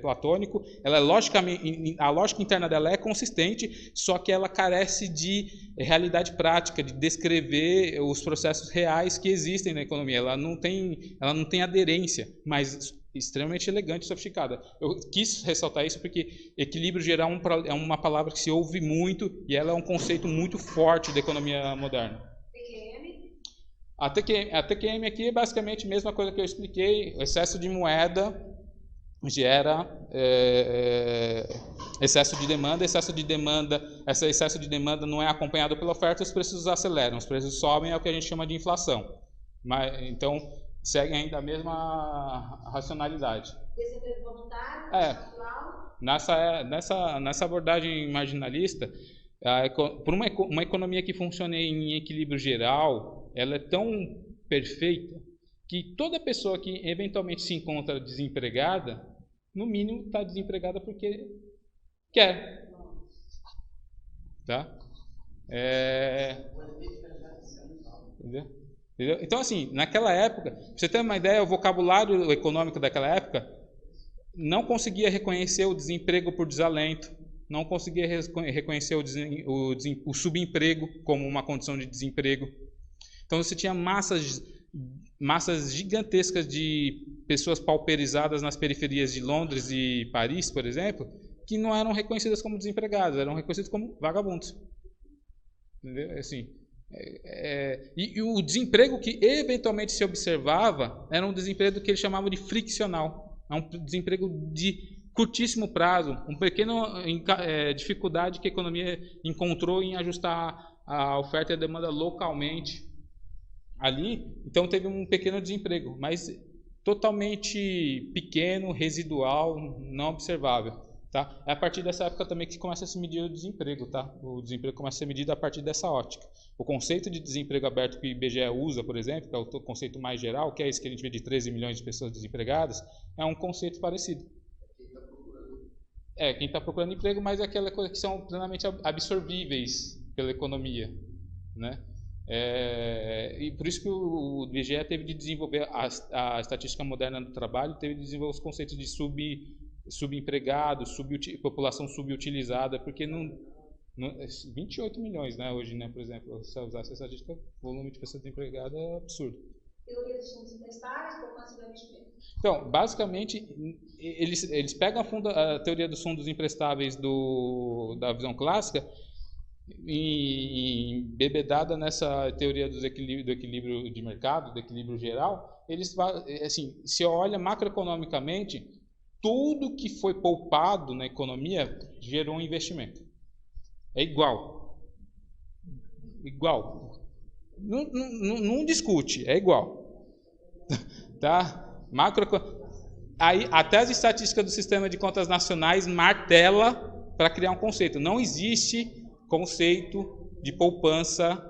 platônico. Ela a lógica interna dela é consistente, só que ela carece de realidade prática, de descrever os processos reais que existem na economia. Ela não tem aderência, mas extremamente elegante e sofisticada. Eu quis ressaltar isso porque equilíbrio geral é uma palavra que se ouve muito e ela é um conceito muito forte da economia moderna. A TQM aqui é basicamente a mesma coisa que eu expliquei. O excesso de moeda gera excesso de demanda. Esse excesso de demanda não é acompanhado pela oferta, os preços aceleram, os preços sobem, é o que a gente chama de inflação. Então, segue ainda a mesma racionalidade. Desemprego voluntário, natural. Nessa abordagem marginalista, por uma economia que funcione em equilíbrio geral, ela é tão perfeita que toda pessoa que eventualmente se encontra desempregada, no mínimo está desempregada porque quer. Tá? Entendeu? Então, assim, naquela época, pra você ter uma ideia, o vocabulário econômico daquela época não conseguia reconhecer o desemprego por desalento, não conseguia reconhecer o subemprego como uma condição de desemprego. Então, você tinha massas gigantescas de pessoas pauperizadas nas periferias de Londres e Paris, por exemplo, que não eram reconhecidas como desempregadas, eram reconhecidas como vagabundos. Entendeu? Assim... E o desemprego que eventualmente se observava era um desemprego que eles chamavam de friccional. É um desemprego de curtíssimo prazo, uma pequena dificuldade que a economia encontrou em ajustar a oferta e a demanda localmente ali. Então teve um pequeno desemprego, mas totalmente pequeno, residual, não observável. Tá? É a partir dessa época também que começa a se medir o desemprego. Tá? O desemprego começa a ser medido a partir dessa ótica. O conceito de desemprego aberto que o IBGE usa, por exemplo, que é o conceito mais geral, que é esse que a gente vê de 13 milhões de pessoas desempregadas, é um conceito parecido. Quem está procurando emprego, mas é aquela coisa que são plenamente absorvíveis pela economia. Né? E por isso que o IBGE teve de desenvolver a estatística moderna do trabalho, teve de desenvolver os conceitos de subempregado, população subutilizada, porque 28 milhões, né, hoje, né, por exemplo, se eu usasse essa estatística, o volume de pessoas desempregadas é absurdo. Teoria dos fundos emprestáveis, poupança do investimento. Então, basicamente, eles pegam a teoria dos fundos emprestáveis da visão clássica e embebedada nessa teoria do equilíbrio de mercado, do equilíbrio geral, eles, assim, se olha macroeconomicamente, tudo que foi poupado na economia gerou um investimento. É igual. Igual. Não discute, é igual. Tá? Aí, até as estatísticas do Sistema de Contas Nacionais martela para criar um conceito. Não existe conceito de poupança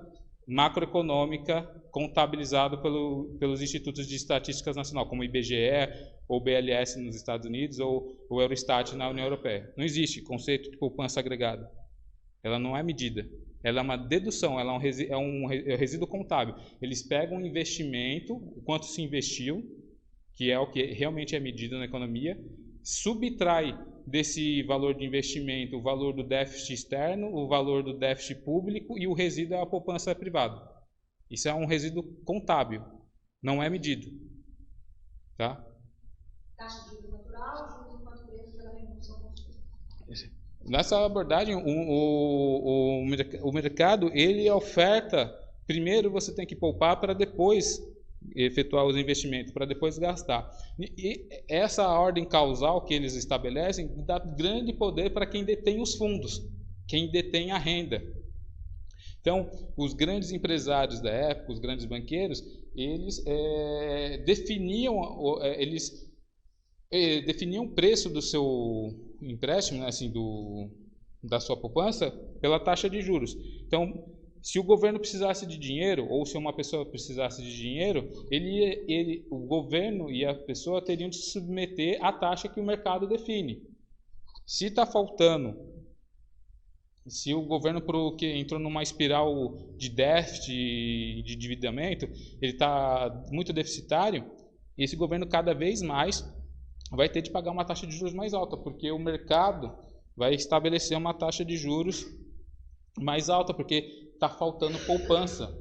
macroeconômica contabilizado pelos institutos de estatísticas nacional, como o IBGE, ou BLS nos Estados Unidos, ou o Eurostat na União Europeia. Não existe conceito de poupança agregada. Ela não é medida. Ela é uma dedução, ela é um resíduo contábil. Eles pegam um investimento, o quanto se investiu, que é o que realmente é medido na economia, subtrai desse valor de investimento o valor do déficit externo, o valor do déficit público e o resíduo é a poupança privada. Isso é um resíduo contábil, não é medido. Tá? Taxa de juros natural, juros enquanto preço pela remuneração consumida. Nessa abordagem, o mercado, ele oferta, primeiro você tem que poupar para depois efetuar os investimentos, para depois gastar. E essa ordem causal que eles estabelecem dá grande poder para quem detém os fundos, quem detém a renda. Então, os grandes empresários da época, os grandes banqueiros, eles definiam o preço do seu empréstimo, né, assim, da sua poupança, pela taxa de juros. Então, se o governo precisasse de dinheiro, ou se uma pessoa precisasse de dinheiro, o governo e a pessoa teriam de se submeter à taxa que o mercado define. Se está faltando Se o governo que entrou numa espiral de déficit e de endividamento, ele está muito deficitário, esse governo cada vez mais vai ter de pagar uma taxa de juros mais alta, porque o mercado vai estabelecer uma taxa de juros mais alta, porque está faltando poupança.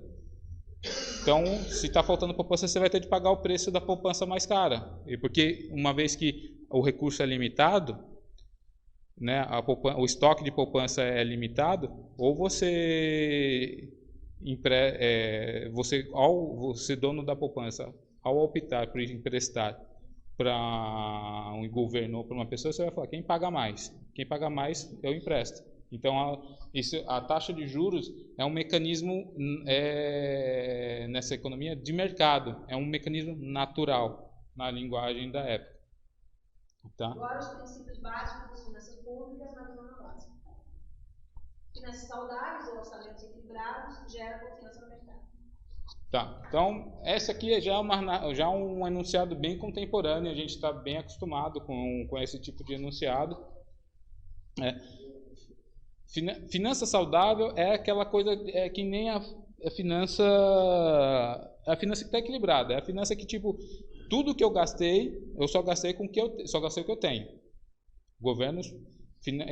Então, se está faltando poupança, você vai ter de pagar o preço da poupança mais cara. E porque uma vez que o recurso é limitado, né, o estoque de poupança é limitado, ou você dono da poupança, ao optar por emprestar para um governo ou para uma pessoa, você vai falar, quem paga mais? Quem paga mais, eu empresto. Então, a taxa de juros é um mecanismo nessa economia de mercado, é um mecanismo natural na linguagem da época. Tá? Agora, os princípios básicos das finanças públicas na zona básica. Finanças saudáveis ou orçamentos equilibrados geram confiança no mercado. Tá, então essa aqui já é um enunciado bem contemporâneo, a gente está bem acostumado com esse tipo de enunciado. Finança saudável é aquela coisa que nem a finança que está equilibrada, é a finança que tipo tudo que eu gastei, eu só gastei com o que eu tenho.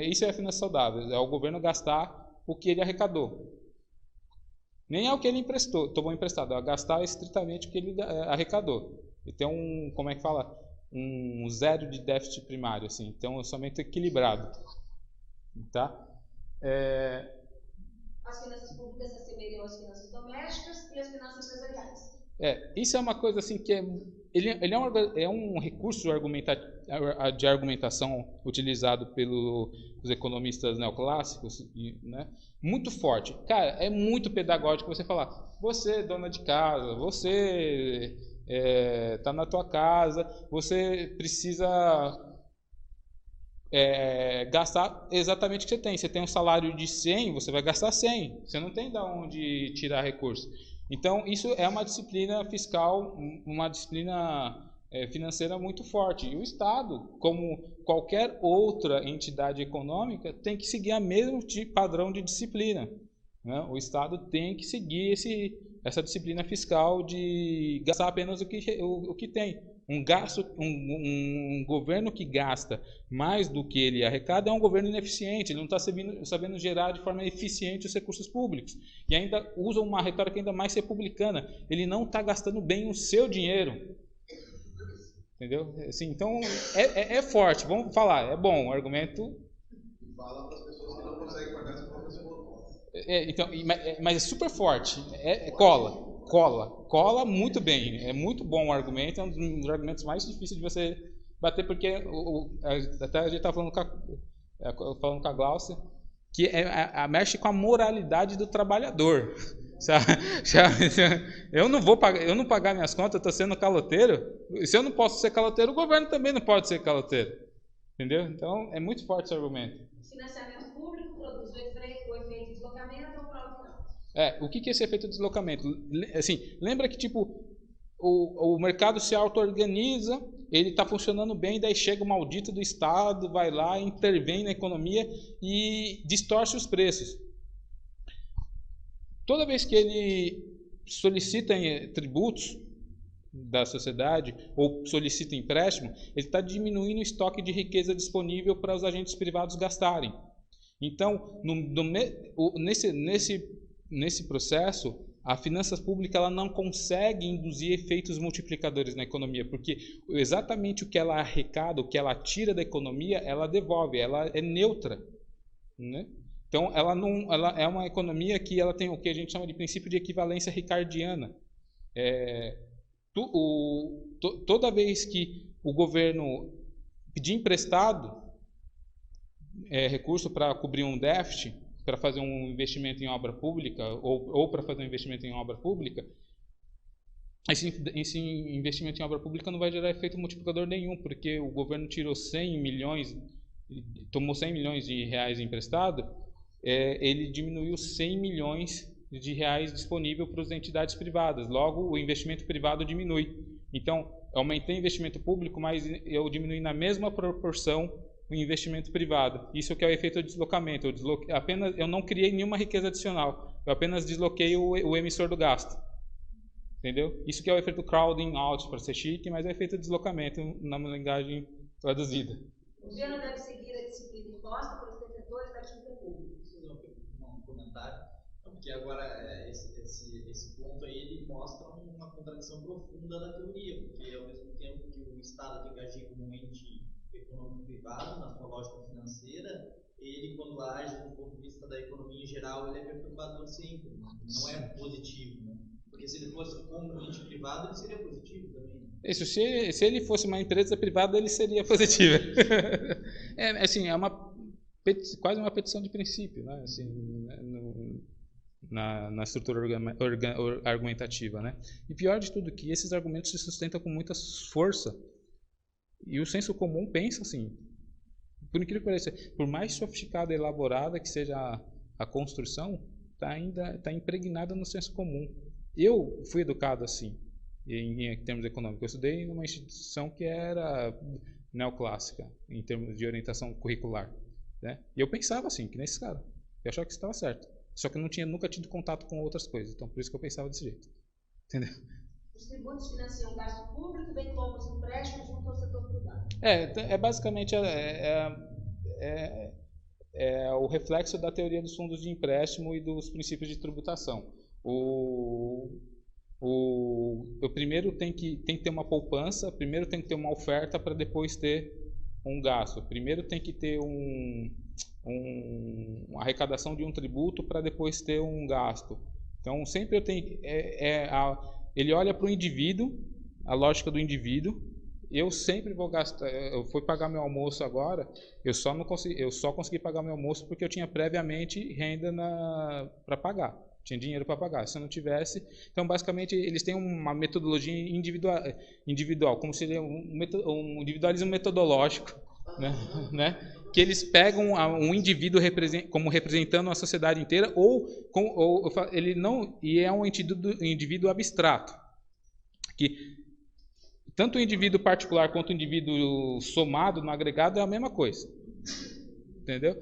Isso é a finança saudável, é o governo gastar o que ele arrecadou. Nem é o que ele tomou emprestado, é gastar estritamente o que ele arrecadou. E tem um zero de déficit primário, assim, então é um orçamento equilibrado. Tá? As finanças públicas se assemelham às finanças domésticas e às finanças empresariais. Isso é uma coisa assim que ele é um recurso de argumentação utilizado pelos economistas neoclássicos, né, muito forte. Cara, é muito pedagógico você falar, você dona de casa, você está na tua casa, você precisa gastar exatamente o que você tem. Você tem um salário de 100, você vai gastar 100. Você não tem de onde tirar recurso. Então, isso é uma disciplina fiscal, uma disciplina financeira muito forte. E o Estado, como qualquer outra entidade econômica, tem que seguir o mesmo padrão de disciplina. Né? O Estado tem que seguir essa disciplina fiscal de gastar apenas o que tem. Um governo que gasta mais do que ele arrecada é um governo ineficiente, ele não está sabendo gerar de forma eficiente os recursos públicos. E ainda usa uma retórica ainda mais republicana, ele não está gastando bem o seu dinheiro. Entendeu? Assim, então, é forte, vamos falar, é bom o argumento. Fala para as pessoas que não conseguem pagar essa própria boa. Mas é super forte, cola muito bem, é muito bom o argumento, é um dos argumentos mais difíceis de você bater, porque até a gente estava falando com a Glaucia, que mexe com a moralidade do trabalhador. Sabe? Eu não pagar minhas contas, eu estou sendo caloteiro, se eu não posso ser caloteiro, o governo também não pode ser caloteiro. Entendeu? Então é muito forte esse argumento. Financiamento público produz o efeito de deslocamento ou prova final. O que é esse efeito de deslocamento? Assim, lembra que tipo o mercado se auto-organiza, ele está funcionando bem, daí chega o maldito do Estado, vai lá, intervém na economia e distorce os preços. Toda vez que ele solicita tributos da sociedade ou solicita empréstimo, ele está diminuindo o estoque de riqueza disponível para os agentes privados gastarem. Então, nesse processo, a finança pública ela não consegue induzir efeitos multiplicadores na economia, porque exatamente o que ela arrecada, o que ela tira da economia, ela devolve, ela é neutra, né? Então, ela é uma economia que ela tem o que a gente chama de princípio de equivalência ricardiana. Toda vez que o governo pedir emprestado recurso para cobrir um déficit, para fazer um investimento em obra pública ou para fazer um investimento em obra pública, esse investimento em obra pública não vai gerar efeito multiplicador nenhum, porque o governo tirou 100 milhões, tomou 100 milhões de reais emprestado, ele diminuiu 100 milhões de reais disponível para as entidades privadas. Logo, o investimento privado diminui. Então, aumentei o investimento público, mas eu diminui na mesma proporção o investimento privado. Isso que é o efeito de deslocamento. Eu não criei nenhuma riqueza adicional. Eu apenas desloquei o emissor do gasto. Entendeu? Isso que é o efeito crowding out, para ser chique, mas é o efeito de deslocamento na linguagem traduzida. O governo deve seguir a disciplina imposta pelos detentores da dívida pública. Um comentário. Porque agora esse ponto aí ele mostra uma contradição profunda da teoria, porque ao mesmo tempo que o Estado tem que agir como um ente econômico privado, na sua lógica financeira, ele, quando age do ponto de vista da economia em geral, ele é perturbador sempre, não é positivo, né? Porque se ele fosse como um ente privado, ele seria positivo também. Isso, se ele fosse uma empresa privada, ele seria positivo. Assim, quase uma petição de princípio, né? Assim, na estrutura argumentativa, né? E pior de tudo que esses argumentos se sustentam com muita força. E o senso comum pensa assim, por incrível que pareça, por mais sofisticada e elaborada que seja a construção, está impregnada no senso comum. Eu fui educado assim, em termos econômicos. Eu estudei numa instituição que era neoclássica, em termos de orientação curricular, né? E eu pensava assim, que nesse cara. Eu achava que isso estava certo. Só que eu nunca tido contato com outras coisas. Então, por isso que eu pensava desse jeito. Entendeu? Os tributos financiam o gasto público, bem como os empréstimos junto ao setor privado. Basicamente o reflexo da teoria dos fundos de empréstimo e dos princípios de tributação. Eu primeiro tem que ter uma poupança, primeiro tem que ter uma oferta para depois ter um gasto. Primeiro tem que ter uma arrecadação de um tributo para depois ter um gasto. Então sempre eu tenho ele olha para o indivíduo, a lógica do indivíduo. Eu sempre vou gastar. Eu fui pagar meu almoço agora. Eu só consegui pagar meu almoço porque eu tinha previamente renda para pagar. Tinha dinheiro para pagar. Se eu não tivesse, então basicamente eles têm uma metodologia individual, como seria um individualismo metodológico, né? Que eles pegam um indivíduo como representando a sociedade inteira, ele não, e é um indivíduo abstrato, que tanto o indivíduo particular quanto o indivíduo somado no agregado é a mesma coisa, entendeu?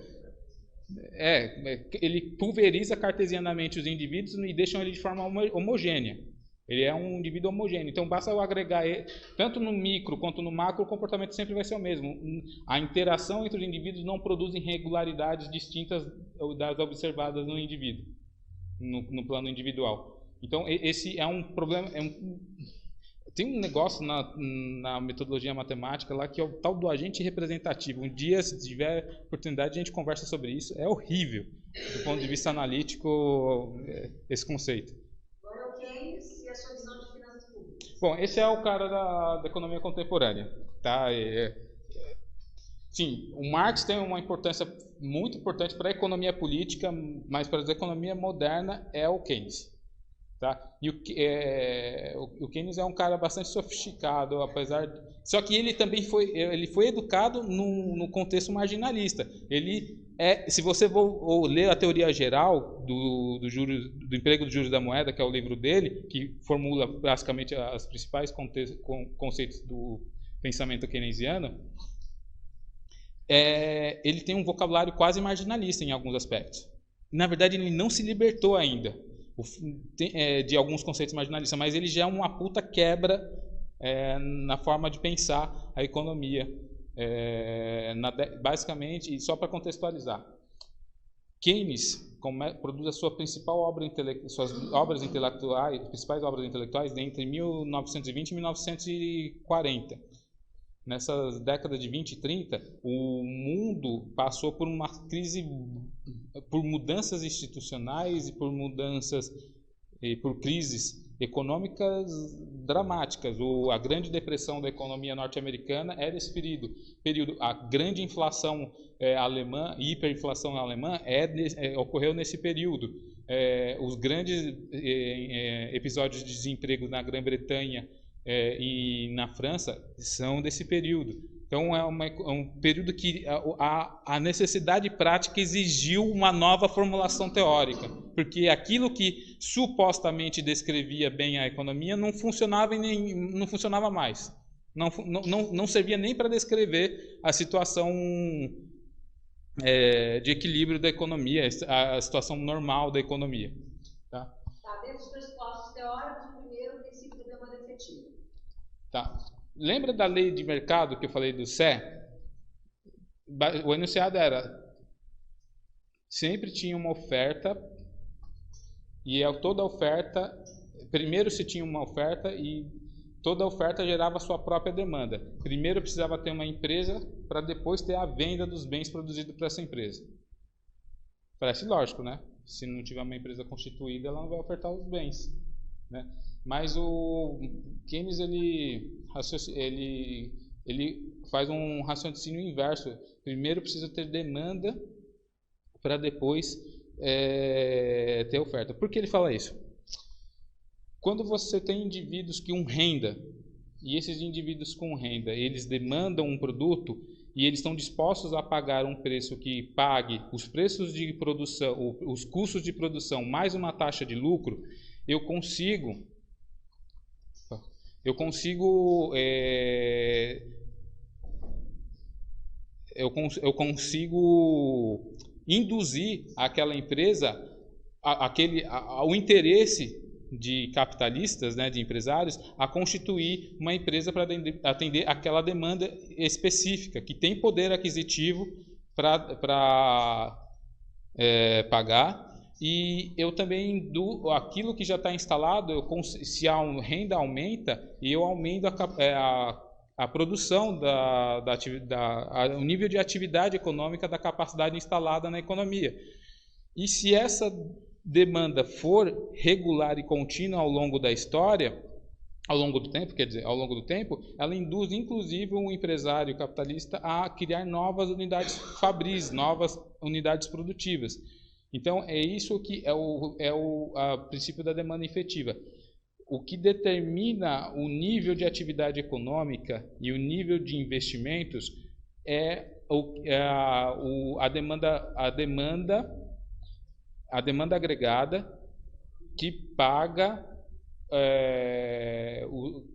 Ele pulveriza cartesianamente os indivíduos e deixa ele de forma homogênea. Ele é um indivíduo homogêneo. Então, basta eu agregar ele, tanto no micro quanto no macro, o comportamento sempre vai ser o mesmo. A interação entre os indivíduos não produz irregularidades distintas das observadas no indivíduo, no plano individual. Então, esse é um problema. Tem um negócio na metodologia matemática lá que é o tal do agente representativo. Um dia, se tiver oportunidade, a gente conversa sobre isso. É horrível, do ponto de vista analítico, esse conceito. Bom, esse é o cara da economia contemporânea, tá? Sim, o Marx tem uma importância muito importante para a economia política, mas para a economia moderna é o Keynes, tá? E o Keynes é um cara bastante sofisticado, só que ele também foi educado no contexto marginalista. Se você for ler a teoria geral do emprego dos juros da moeda, que é o livro dele, que formula basicamente os principais conceitos do pensamento keynesiano, ele tem um vocabulário quase marginalista em alguns aspectos. Na verdade, ele não se libertou ainda de alguns conceitos marginalistas, mas ele já é uma puta quebra na forma de pensar a economia. Basicamente, e só para contextualizar, Keynes produz a sua principal suas principais obras intelectuais entre 1920 e 1940. Nessas décadas de 20 e 30, o mundo passou por uma crise, por mudanças institucionais e por crises econômicas dramáticas. A grande depressão da economia norte-americana é desse período. A grande inflação alemã, hiperinflação alemã, ocorreu nesse período. Os grandes episódios de desemprego na Grã-Bretanha e na França são desse período. Então é um período que a necessidade prática exigiu uma nova formulação teórica, porque aquilo que supostamente descrevia bem a economia não funcionava mais. Não servia nem para descrever a situação de equilíbrio da economia, a situação normal da economia. Tá? Tá, dentro dos pressupostos teóricos, o primeiro, o princípio da demanda efetiva. Tá. Lembra da lei de mercado que eu falei do CE? O enunciado era: sempre tinha uma oferta, e toda oferta, primeiro se tinha uma oferta e toda oferta gerava a sua própria demanda. Primeiro precisava ter uma empresa para depois ter a venda dos bens produzidos por essa empresa. Parece lógico, né? Se não tiver uma empresa constituída, ela não vai ofertar os bens, né? Mas o Keynes ele faz um raciocínio inverso. Primeiro precisa ter demanda para depois ter oferta. Por que ele fala isso? Quando você tem indivíduos com renda, e esses indivíduos com renda, eles demandam um produto e eles estão dispostos a pagar um preço que pague os preços de produção, os custos de produção mais uma taxa de lucro, eu consigo induzir aquela empresa ao interesse de capitalistas, né, de empresários, a constituir uma empresa para atender aquela demanda específica, que tem poder aquisitivo para pagar. E eu também, aquilo que já está instalado, se a renda aumenta, eu aumento a produção, o nível de atividade econômica da capacidade instalada na economia. E se essa demanda for regular e contínua ao longo da história, ao longo do tempo, ela induz inclusive um empresário capitalista a criar novas unidades fabris, novas unidades produtivas. Então é isso que é o princípio da demanda efetiva. O que determina o nível de atividade econômica e o nível de investimentos é a demanda agregada que paga,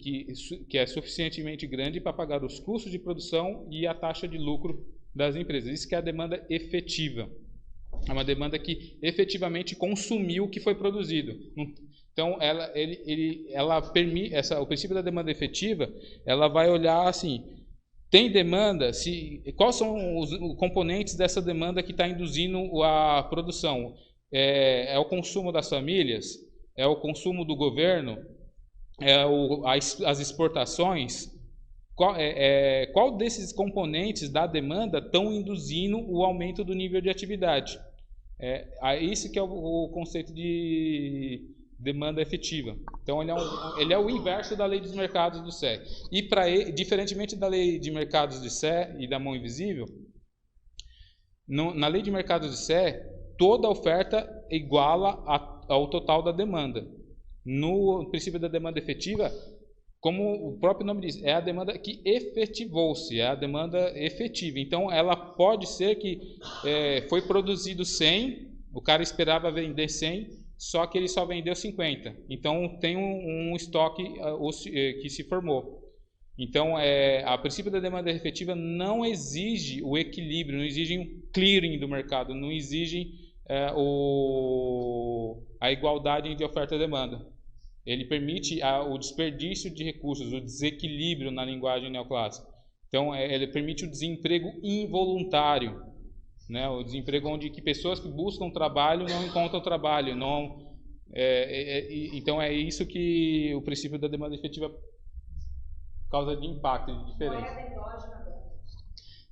que é suficientemente grande para pagar os custos de produção e a taxa de lucro das empresas. Isso que é a demanda efetiva. É uma demanda que efetivamente consumiu o que foi produzido. Então, o princípio da demanda efetiva, ela vai olhar assim: tem demanda? Quais são os componentes dessa demanda que está induzindo a produção? É o consumo das famílias? É o consumo do governo? As exportações? Qual desses componentes da demanda estão induzindo o aumento do nível de atividade? Isso que é o conceito de demanda efetiva. Então, ele é o inverso da lei dos mercados do CE. E, diferentemente da lei de mercados do CE e da mão invisível, na lei de mercados do CE, toda oferta iguala ao total da demanda. No princípio da demanda efetiva, como o próprio nome diz, é a demanda que efetivou-se, é a demanda efetiva. Então, ela pode ser que foi produzido 100, o cara esperava vender 100, só que ele só vendeu 50. Então, tem um estoque que se formou. Então, a princípio da demanda efetiva não exige o equilíbrio, não exige um clearing do mercado, não exige a igualdade de oferta e demanda. Ele permite o desperdício de recursos, o desequilíbrio na linguagem neoclássica. Então, ele permite o desemprego involuntário, né? O desemprego onde pessoas que buscam trabalho não encontram trabalho. Então, é isso que o princípio da demanda efetiva causa de impacto, de diferença.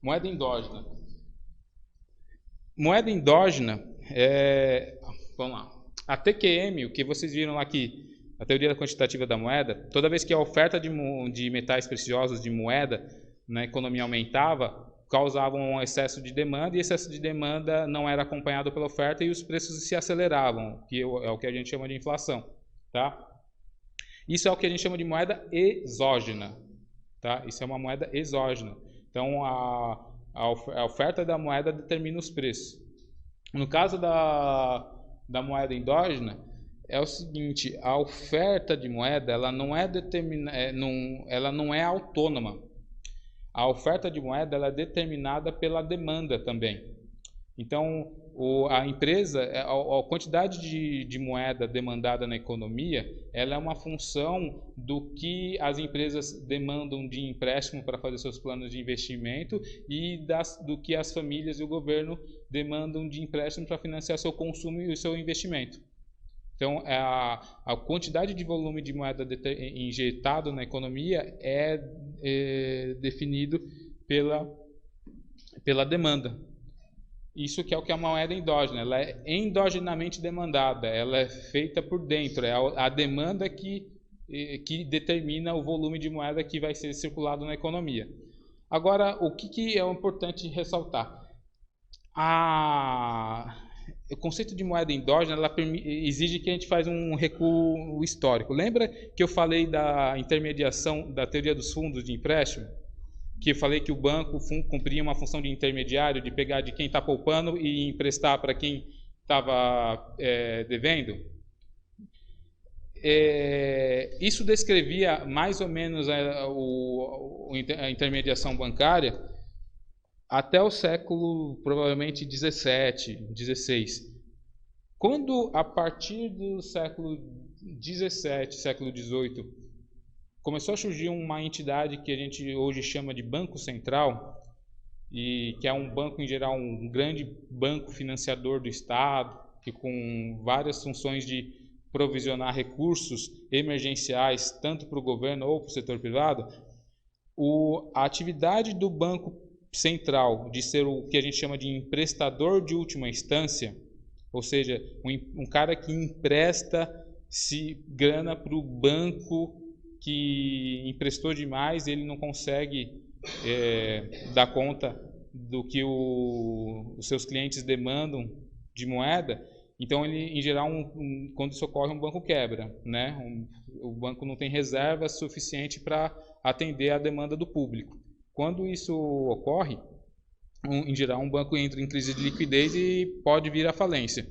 Moeda endógena. Moeda endógena vamos lá. A TQM, o que vocês viram aqui, a teoria quantitativa da moeda, toda vez que a oferta de metais preciosos, de moeda, na economia aumentava, causava um excesso de demanda, e excesso de demanda não era acompanhado pela oferta e os preços se aceleravam, que é o que a gente chama de inflação. Tá? Isso é o que a gente chama de moeda exógena. Tá? Isso é uma moeda exógena. Então, a oferta da moeda determina os preços. No caso da moeda endógena, é o seguinte: a oferta de moeda ela não é ela não é autônoma. A oferta de moeda ela é determinada pela demanda também. Então, a empresa, a quantidade de moeda demandada na economia, ela é uma função do que as empresas demandam de empréstimo para fazer seus planos de investimento e do que as famílias e o governo demandam de empréstimo para financiar seu consumo e o seu investimento. Então, a quantidade de volume de moeda injetado na economia é definido pela demanda. Isso que é o que é uma moeda endógena. Ela é endogenamente demandada, ela é feita por dentro, é a demanda que determina o volume de moeda que vai ser circulado na economia. Agora, o que é importante ressaltar? O conceito de moeda endógena ela exige que a gente faça um recuo histórico. Lembra que eu falei da intermediação, da teoria dos fundos de empréstimo? Que eu falei que o banco cumpria uma função de intermediário, de pegar de quem está poupando e emprestar para quem estava devendo? Isso descrevia mais ou menos a intermediação bancária até o século, provavelmente, 17, 16. Quando, a partir do século 17, século 18, começou a surgir uma entidade que a gente hoje chama de Banco Central, e que é um banco, em geral, um grande banco financiador do Estado, que com várias funções de provisionar recursos emergenciais, tanto para o governo ou para o setor privado, a atividade do Banco Central de ser o que a gente chama de emprestador de última instância, ou seja, um cara que empresta grana para o banco que emprestou demais, ele não consegue dar conta do que os seus clientes demandam de moeda. Então, ele, em geral, quando isso ocorre, um banco quebra, né? O banco não tem reserva suficiente para atender a demanda do público. Quando isso ocorre, em geral, um banco entra em crise de liquidez e pode vir à falência.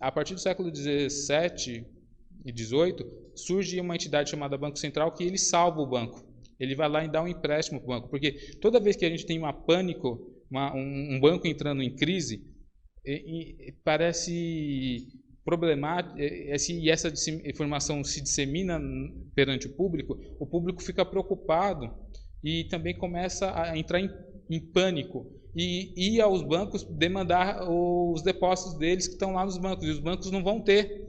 A partir do século 17 e 18, surge uma entidade chamada Banco Central que ele salva o banco. Ele vai lá e dá um empréstimo para o banco, porque toda vez que a gente tem um pânico, um banco entrando em crise, parece problemático, e essa informação se dissemina perante o público fica preocupado e também começa a entrar em pânico e ir aos bancos demandar os depósitos deles que estão lá nos bancos, e os bancos não vão ter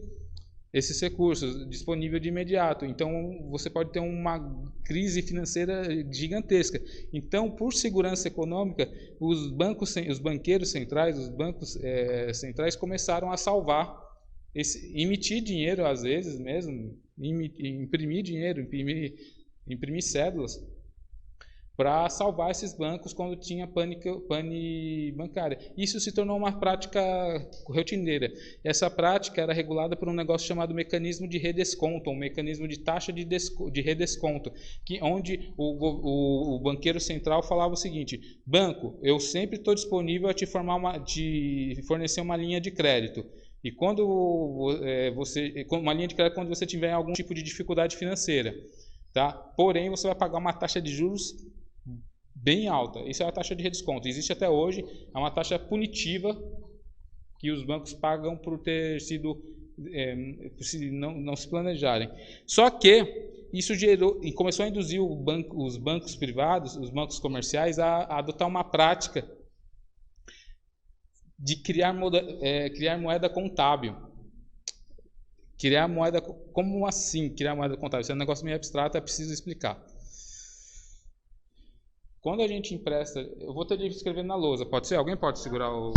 esses recursos disponíveis de imediato. Então, você pode ter uma crise financeira gigantesca. Então, por segurança econômica, os banqueiros centrais, os bancos centrais começaram a salvar, emitir dinheiro às vezes mesmo, imprimir dinheiro, imprimir cédulas, para salvar esses bancos quando tinha pane bancária. Isso se tornou uma prática rotineira. Essa prática era regulada por um negócio chamado mecanismo de redesconto, um mecanismo de taxa de redesconto, onde o banqueiro central falava o seguinte: banco, eu sempre estou disponível a te fornecer uma linha de crédito. E quando uma linha de crédito quando você tiver algum tipo de dificuldade financeira, tá? Porém, você vai pagar uma taxa de juros bem alta. Isso é a taxa de redesconto. Existe até hoje, é uma taxa punitiva que os bancos pagam por ter sido não se planejarem. Só que isso começou a induzir os bancos privados, os bancos comerciais, a adotar uma prática de criar moeda contábil. Criar moeda... Como assim criar moeda contábil? Isso é um negócio meio abstrato, é preciso explicar. Quando a gente empresta... Eu vou ter de escrever na lousa. Pode ser? Alguém pode segurar o...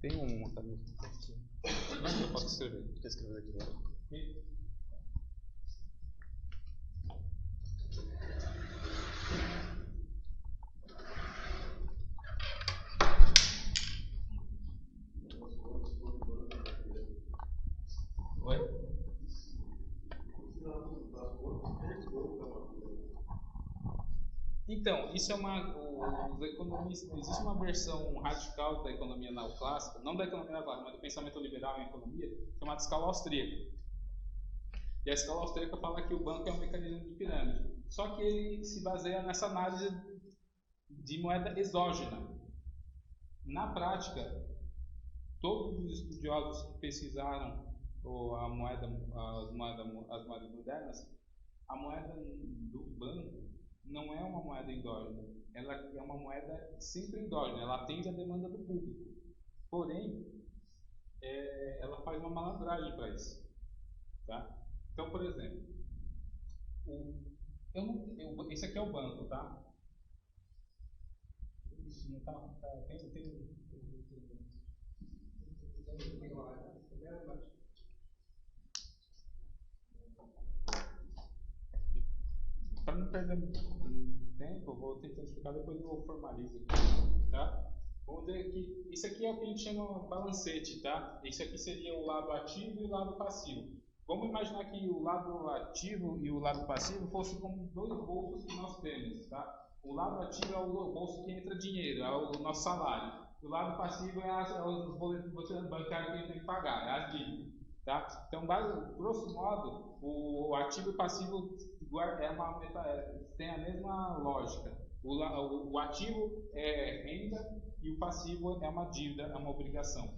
Tem uma caneta aqui. Onde eu posso escrever? Quer escrever aqui agora? Oi? Então, isso é os economistas, existe uma versão radical da economia neoclássica, não da economia neoclássica, mas do pensamento liberal em economia, chamada escala austríaca. E a escala austríaca fala que o banco é um mecanismo de pirâmide. Só que ele se baseia nessa análise de moeda exógena. Na prática, todos os estudiosos que pesquisaram as moedas modernas, a moeda do banco não é uma moeda endógena, ela é uma moeda sempre endógena, ela atende à demanda do público. Porém, ela faz uma malandragem para isso. Tá? Então, por exemplo, esse aqui é o banco, tá? Não tá, para não perder muito tempo, eu vou tentar explicar, depois eu formalizo aqui, tá? Vamos ver que isso aqui é o que a gente chama balancete, tá? Isso aqui seria o lado ativo e o lado passivo. Vamos imaginar que o lado ativo e o lado passivo fossem como dois bolsos que nós temos, tá? O lado ativo é o bolso que entra dinheiro, é o nosso salário. O lado passivo é os boletos bancários que a gente tem que pagar, é as dívidas, tá? Então, grosso modo, o ativo e o passivo tem a mesma lógica. O ativo é renda e o passivo é uma dívida, é uma obrigação.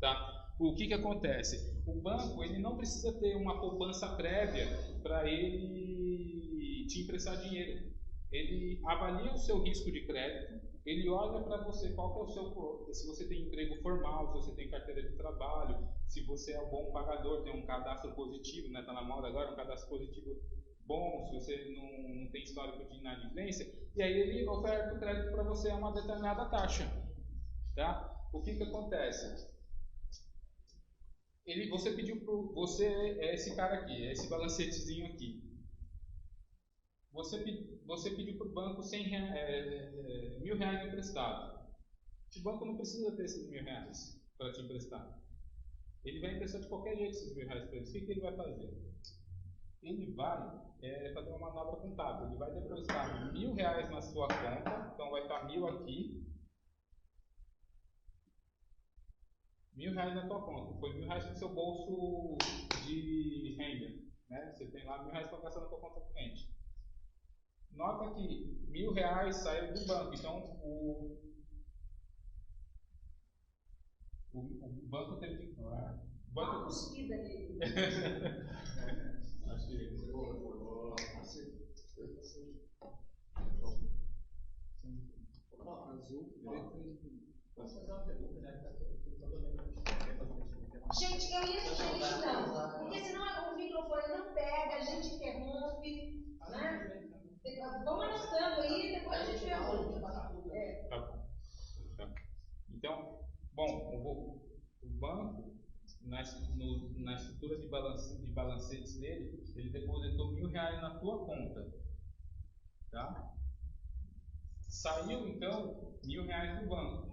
Tá? O que acontece? O banco ele não precisa ter uma poupança prévia para ele te emprestar dinheiro. Ele avalia o seu risco de crédito, ele olha para você qual que é o seu, se você tem emprego formal, se você tem carteira de trabalho, se você é um bom pagador, tem um cadastro positivo, né? Tá na moda agora, um cadastro positivo bom, se você não tem histórico de inadimplência, e aí ele oferta o crédito para você a uma determinada taxa. Tá? O que acontece? Você pediu para você é esse cara aqui, é esse balancetezinho aqui. Você pediu para o banco R$1.000 emprestado. O banco não precisa ter esses R$1.000 para te emprestar. Ele vai emprestar de qualquer jeito esses R$1.000 para eles. O que ele vai fazer? Ele vai fazer uma manobra contábil. Ele vai depositar R$1.000 na sua conta, então vai estar 1.000 aqui. R$1.000 na tua conta. Foi R$1.000 no seu bolso de renda. Né? Você tem lá R$1.000 para gastar na tua conta corrente. Nota que R$1.000 saiu do banco. Então o banco teve que. Uma cuspida ali. Gente, eu ia sugerir não, porque senão o microfone não pega, a gente interrompe, né? Vamos anotando aí, depois a gente pergunta. Tá. Então, bom, o banco, na estrutura de balancetes dele, ele depositou R$1.000 na tua conta. Tá? Saiu, então, R$1.000 do banco.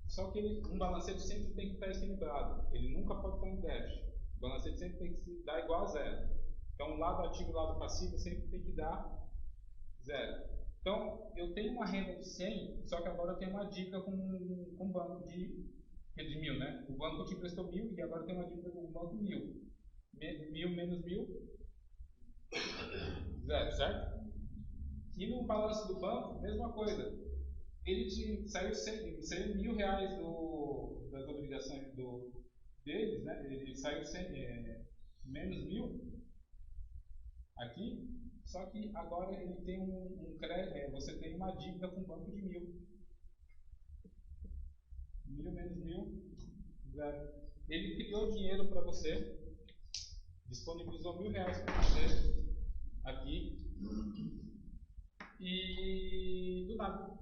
Só que um balancete sempre tem que estar equilibrado. Ele nunca pode estar em déficit. O balancete sempre tem que dar igual a zero. Então, o lado ativo e o lado passivo sempre tem que dar zero. Então, eu tenho uma renda de 100, só que agora eu tenho uma dívida com um banco de 1.000, né? O banco te emprestou 1.000 e agora eu tenho uma dívida com o banco 1.000. 1.000 menos 1.000, zero, certo? E no balanço do banco, mesma coisa. Ele saiu R$1.000 das obrigações deles, né? Ele saiu menos 1.000 aqui, só que agora ele tem um crédito, você tem uma dívida com o banco de 1.000. 1.000 menos 1.000, zero. Ele criou dinheiro para você, disponibilizou R$1.000 para você aqui e do nada.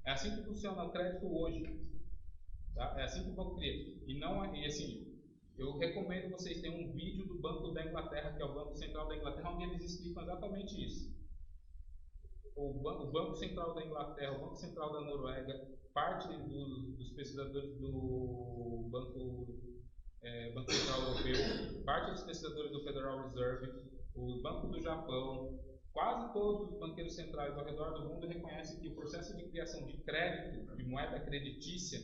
É assim que funciona o crédito hoje. Tá? É assim que o banco cria. E assim, eu recomendo vocês terem um vídeo do Banco da Inglaterra, que é o Banco Central da Inglaterra, onde eles explicam exatamente isso. O Banco Central da Inglaterra, o Banco Central da Noruega, parte dos pesquisadores do Banco Central Europeu, parte dos pesquisadores do Federal Reserve, o Banco do Japão, quase todos os banqueiros centrais ao redor do mundo reconhecem que o processo de criação de crédito, de moeda creditícia,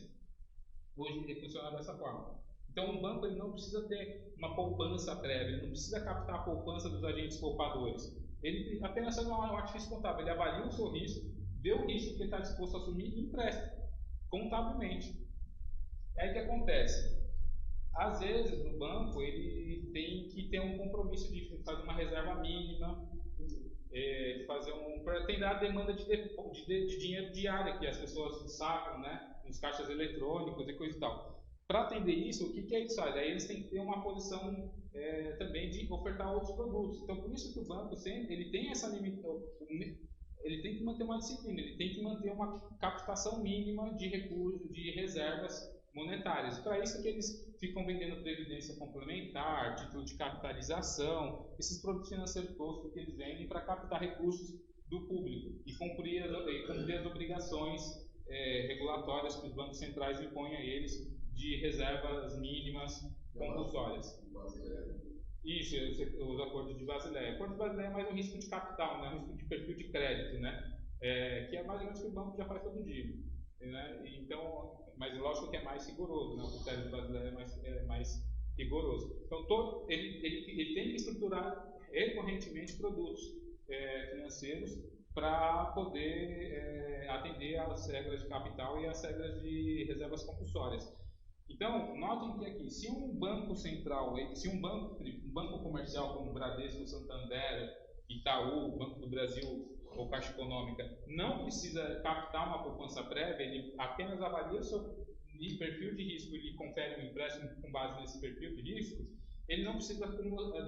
hoje funciona dessa forma. Então, um banco ele não precisa ter uma poupança prévia, ele não precisa captar a poupança dos agentes poupadores. Ele apenas faz um artifício contábil, ele avalia o seu risco, vê o risco que ele está disposto a assumir e empresta, contabilmente. É aí o que acontece. Às vezes, no banco, ele tem que ter um compromisso de fazer uma reserva mínima, para atender a demanda de dinheiro diária que as pessoas sacam, né, nos caixas eletrônicos e coisa e tal. Para atender isso, o que eles fazem? Aí eles têm que ter uma posição também de ofertar outros produtos. Então, por isso que o banco sempre ele tem essa limitação, ele tem que manter uma disciplina, ele tem que manter uma captação mínima de recursos, de reservas monetárias. Para isso que eles ficam vendendo previdência complementar, título de capitalização, esses produtos financeiros toscos que eles vendem para captar recursos do público e cumprir as obrigações regulatórias que os bancos centrais impõem a eles de reservas mínimas compulsórias. Isso, os acordos de Basileia. O acordo de Basileia é mais um risco de capital, né? Um risco de perfil de crédito, né? Que é mais ou menos o que o banco já faz todo dia. Né? Então, mas lógico que é mais rigoroso, né? O critério de Basileia é mais rigoroso. Então, ele tem que estruturar recorrentemente produtos financeiros para poder atender às regras de capital e às regras de reservas compulsórias. Então, notem que aqui, se um banco central, se um banco comercial como Bradesco, Santander, Itaú, Banco do Brasil ou Caixa Econômica, não precisa captar uma poupança prévia, ele apenas avalia o seu perfil de risco e lhe confere um empréstimo com base nesse perfil de risco, ele não precisa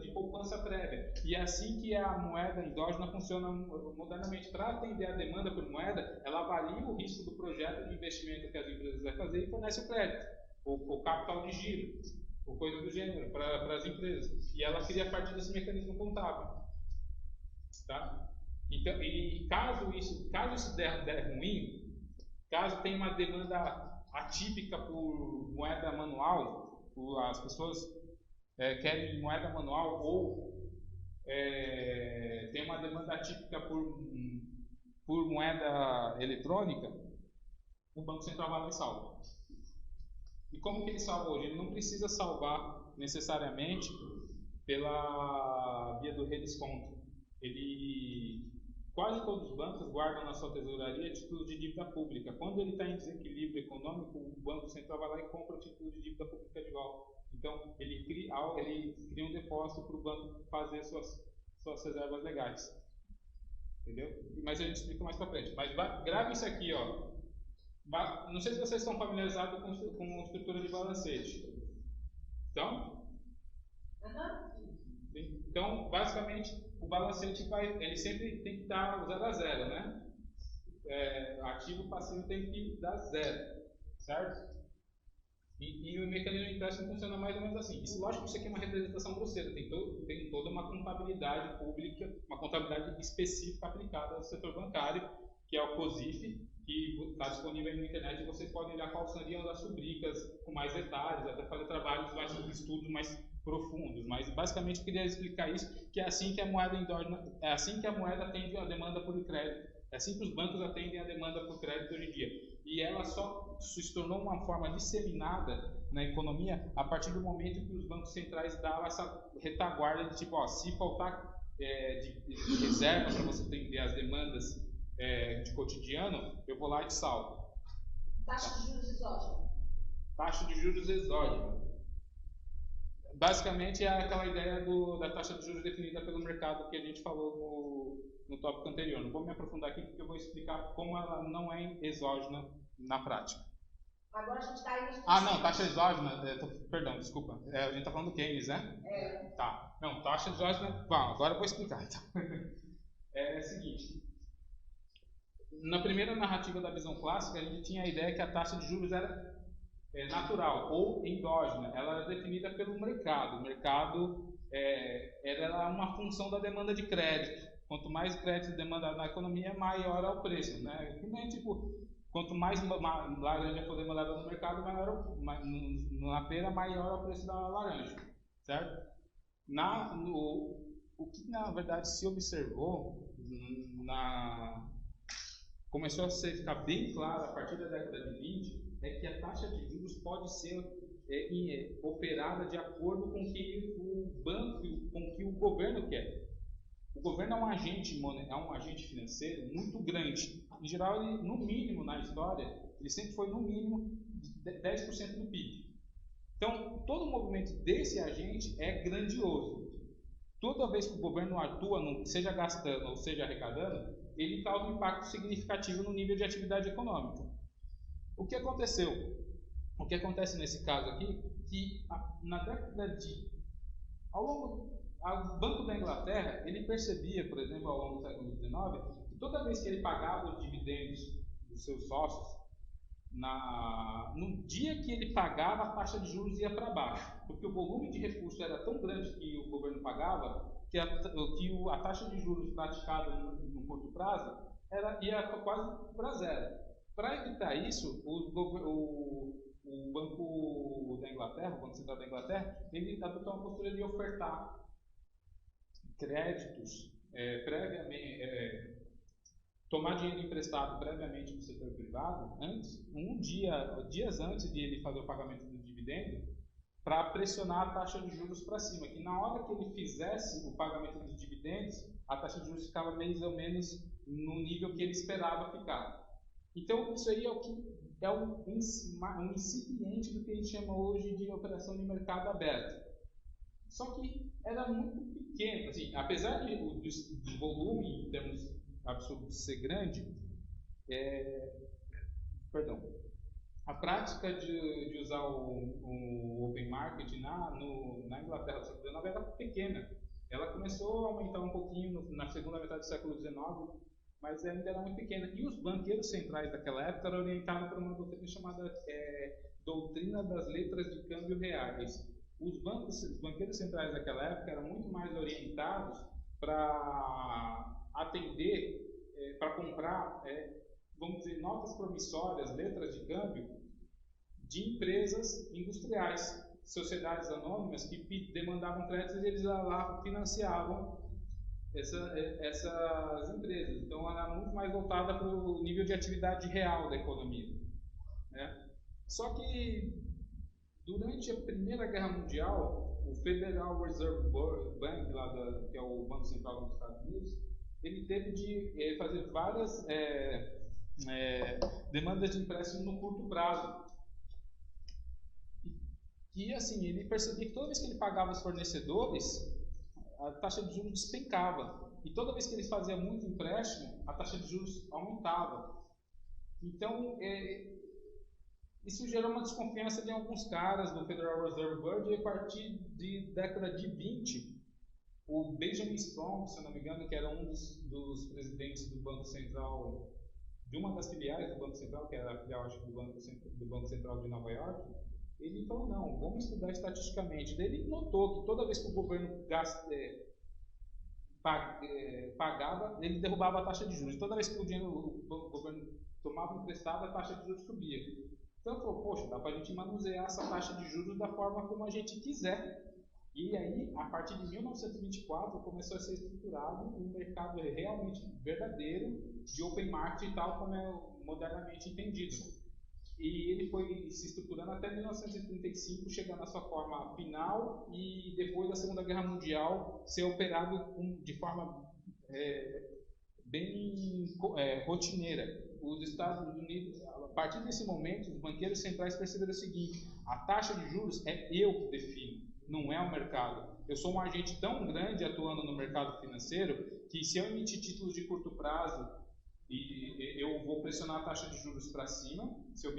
de poupança prévia. E é assim que a moeda endógena funciona modernamente. Para atender a demanda por moeda, ela avalia o risco do projeto de investimento que as empresas vão fazer e fornece o crédito, o capital de giro, ou coisa do gênero, para as empresas. E ela cria a partir desse mecanismo contábil. Tá? Então, e caso isso der ruim, caso tenha uma demanda atípica por moeda manual, as pessoas querem moeda manual ou tem uma demanda atípica por moeda eletrônica, o Banco Central vai lá e salva. E como que ele salva hoje? Ele não precisa salvar necessariamente pela via do redesconto. Quase todos os bancos guardam na sua tesouraria títulos de dívida pública. Quando ele está em desequilíbrio econômico, o Banco Central vai lá e compra o título de dívida pública de volta. Então, ele cria um depósito para o banco fazer suas reservas legais. Entendeu? Mas a gente explica mais para frente. Mas grave isso aqui, ó. Não sei se vocês estão familiarizados com estrutura de balancete. Então? Então, basicamente, o balancete ele sempre tem que estar 0 a 0, né? Ativo e passivo tem que dar 0, certo? E o mecanismo de empréstimo funciona mais ou menos assim. Isso, lógico que isso aqui é uma representação grosseira, tem toda uma contabilidade pública, uma contabilidade específica aplicada ao setor bancário, que é o COSIF, que está disponível aí na internet e vocês podem olhar quais seriam as rubricas com mais detalhes, até fazer trabalhos mais estudos mais profundos. Mas basicamente eu queria explicar isso, que é assim que a moeda endógena, é assim que a moeda atende a demanda por crédito, é assim que os bancos atendem a demanda por crédito hoje em dia. E ela só se tornou uma forma disseminada na economia a partir do momento que os bancos centrais davam essa retaguarda de tipo, ó, se faltar de reserva para você atender as demandas de cotidiano, eu vou lá e te salvo. Taxa de juros exógena. Taxa de juros exógena. Basicamente é aquela ideia da taxa de juros definida pelo mercado que a gente falou no tópico anterior. Não vou me aprofundar aqui porque eu vou explicar como ela não é exógena na prática. Agora a gente está aí nos... Não, taxa exógena, perdão, desculpa. A gente está falando do Keynes, né? Tá. Não, taxa exógena... agora eu vou explicar. Então. É o seguinte. Na primeira narrativa da visão clássica, a gente tinha a ideia que a taxa de juros era natural ou endógena. Ela era definida pelo mercado. O mercado era uma função da demanda de crédito. Quanto mais crédito demandado na economia, maior é o preço. Né? Quanto mais laranja for demandada no mercado, na feira, maior é o preço da laranja. Certo? o que na verdade se observou, começou a ficar bem claro a partir da década de 20, é que a taxa de juros pode ser operada de acordo com o que o banco, com o que o governo quer. O governo é um agente financeiro muito grande. Em geral, ele, no mínimo na história, ele sempre foi no mínimo 10% do PIB. Então, todo movimento desse agente é grandioso. Toda vez que o governo atua, seja gastando ou seja arrecadando, ele causa um impacto significativo no nível de atividade econômica. O que aconteceu? O que acontece nesse caso aqui, que na década de... O Banco da Inglaterra, ele percebia, por exemplo, ao longo do século XIX, que toda vez que ele pagava os dividendos dos seus sócios, no dia que ele pagava, a taxa de juros ia para baixo, porque o volume de recursos era tão grande que o governo pagava, que a taxa de juros praticada no curto prazo ia quase para zero. Para evitar isso, o Banco da Inglaterra, o Banco Central da Inglaterra, ele adotou uma postura de ofertar créditos previamente, tomar dinheiro emprestado previamente do setor privado, dias antes de ele fazer o pagamento do dividendo, para pressionar a taxa de juros para cima, que na hora que ele fizesse o pagamento dos dividendos, a taxa de juros ficava mais ou menos no nível que ele esperava ficar. Então, isso aí é um incipiente do que a gente chama hoje de operação de mercado aberto. Só que era muito pequeno, assim, apesar do volume em termos absolutos ser grande, a prática de usar o Open Market na Inglaterra do século XIX era pequena. Ela começou a aumentar um pouquinho na segunda metade do século XIX, mas ainda era muito pequena. E os banqueiros centrais daquela época eram orientados por uma doutrina chamada doutrina das letras de câmbio reais. Os banqueiros centrais daquela época eram muito mais orientados para atender, para comprar, vamos dizer, notas promissórias, letras de câmbio de empresas industriais, sociedades anônimas que demandavam créditos e eles lá financiavam essas empresas. Então, ela era muito mais voltada para o nível de atividade real da economia, né? Só que durante a Primeira Guerra Mundial, o Federal Reserve Bank, que é o Banco Central dos Estados Unidos, ele teve de fazer várias demandas de empréstimo no curto prazo. E assim, ele percebia que toda vez que ele pagava os fornecedores, a taxa de juros despencava. E toda vez que ele fazia muito empréstimo, a taxa de juros aumentava. Então, isso gerou uma desconfiança de alguns caras do Federal Reserve Board, e a partir da década de 20, o Benjamin Strong, se eu não me engano, que era um dos presidentes do Banco Central, de uma das filiais do Banco Central, que era a filial, acho que do Banco Central de Nova York, ele falou, não, vamos estudar estatisticamente. Daí ele notou que toda vez que o governo pagava, ele derrubava a taxa de juros. Toda vez que o governo tomava emprestado, a taxa de juros subia. Então ele falou, poxa, dá para a gente manusear essa taxa de juros da forma como a gente quiser. E aí, a partir de 1924, começou a ser estruturado um mercado realmente verdadeiro de open market e tal, como é modernamente entendido. E ele foi se estruturando até 1935, chegando à sua forma final e depois da Segunda Guerra Mundial ser operado de forma bem rotineira. Os Estados Unidos, a partir desse momento, os banqueiros centrais perceberam o seguinte: a taxa de juros é eu que defino, não é o mercado. Eu sou um agente tão grande atuando no mercado financeiro que se eu emitir títulos de curto prazo e eu vou pressionar a taxa de juros para cima, se eu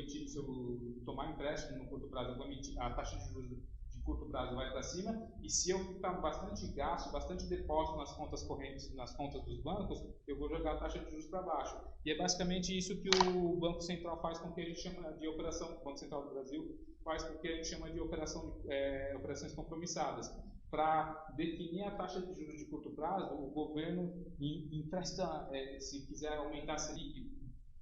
tomar empréstimo no curto prazo, a taxa de juros de curto prazo vai para cima, e se eu ficar bastante gasto, bastante depósito nas contas correntes, nas contas dos bancos, eu vou jogar a taxa de juros para baixo. E é basicamente isso que o Banco Central faz com que a gente chama de operação, o Banco Central do Brasil faz com que a gente chama de operações compromissadas. Para definir a taxa de juros de curto prazo, o governo empresta, se quiser aumentar a Selic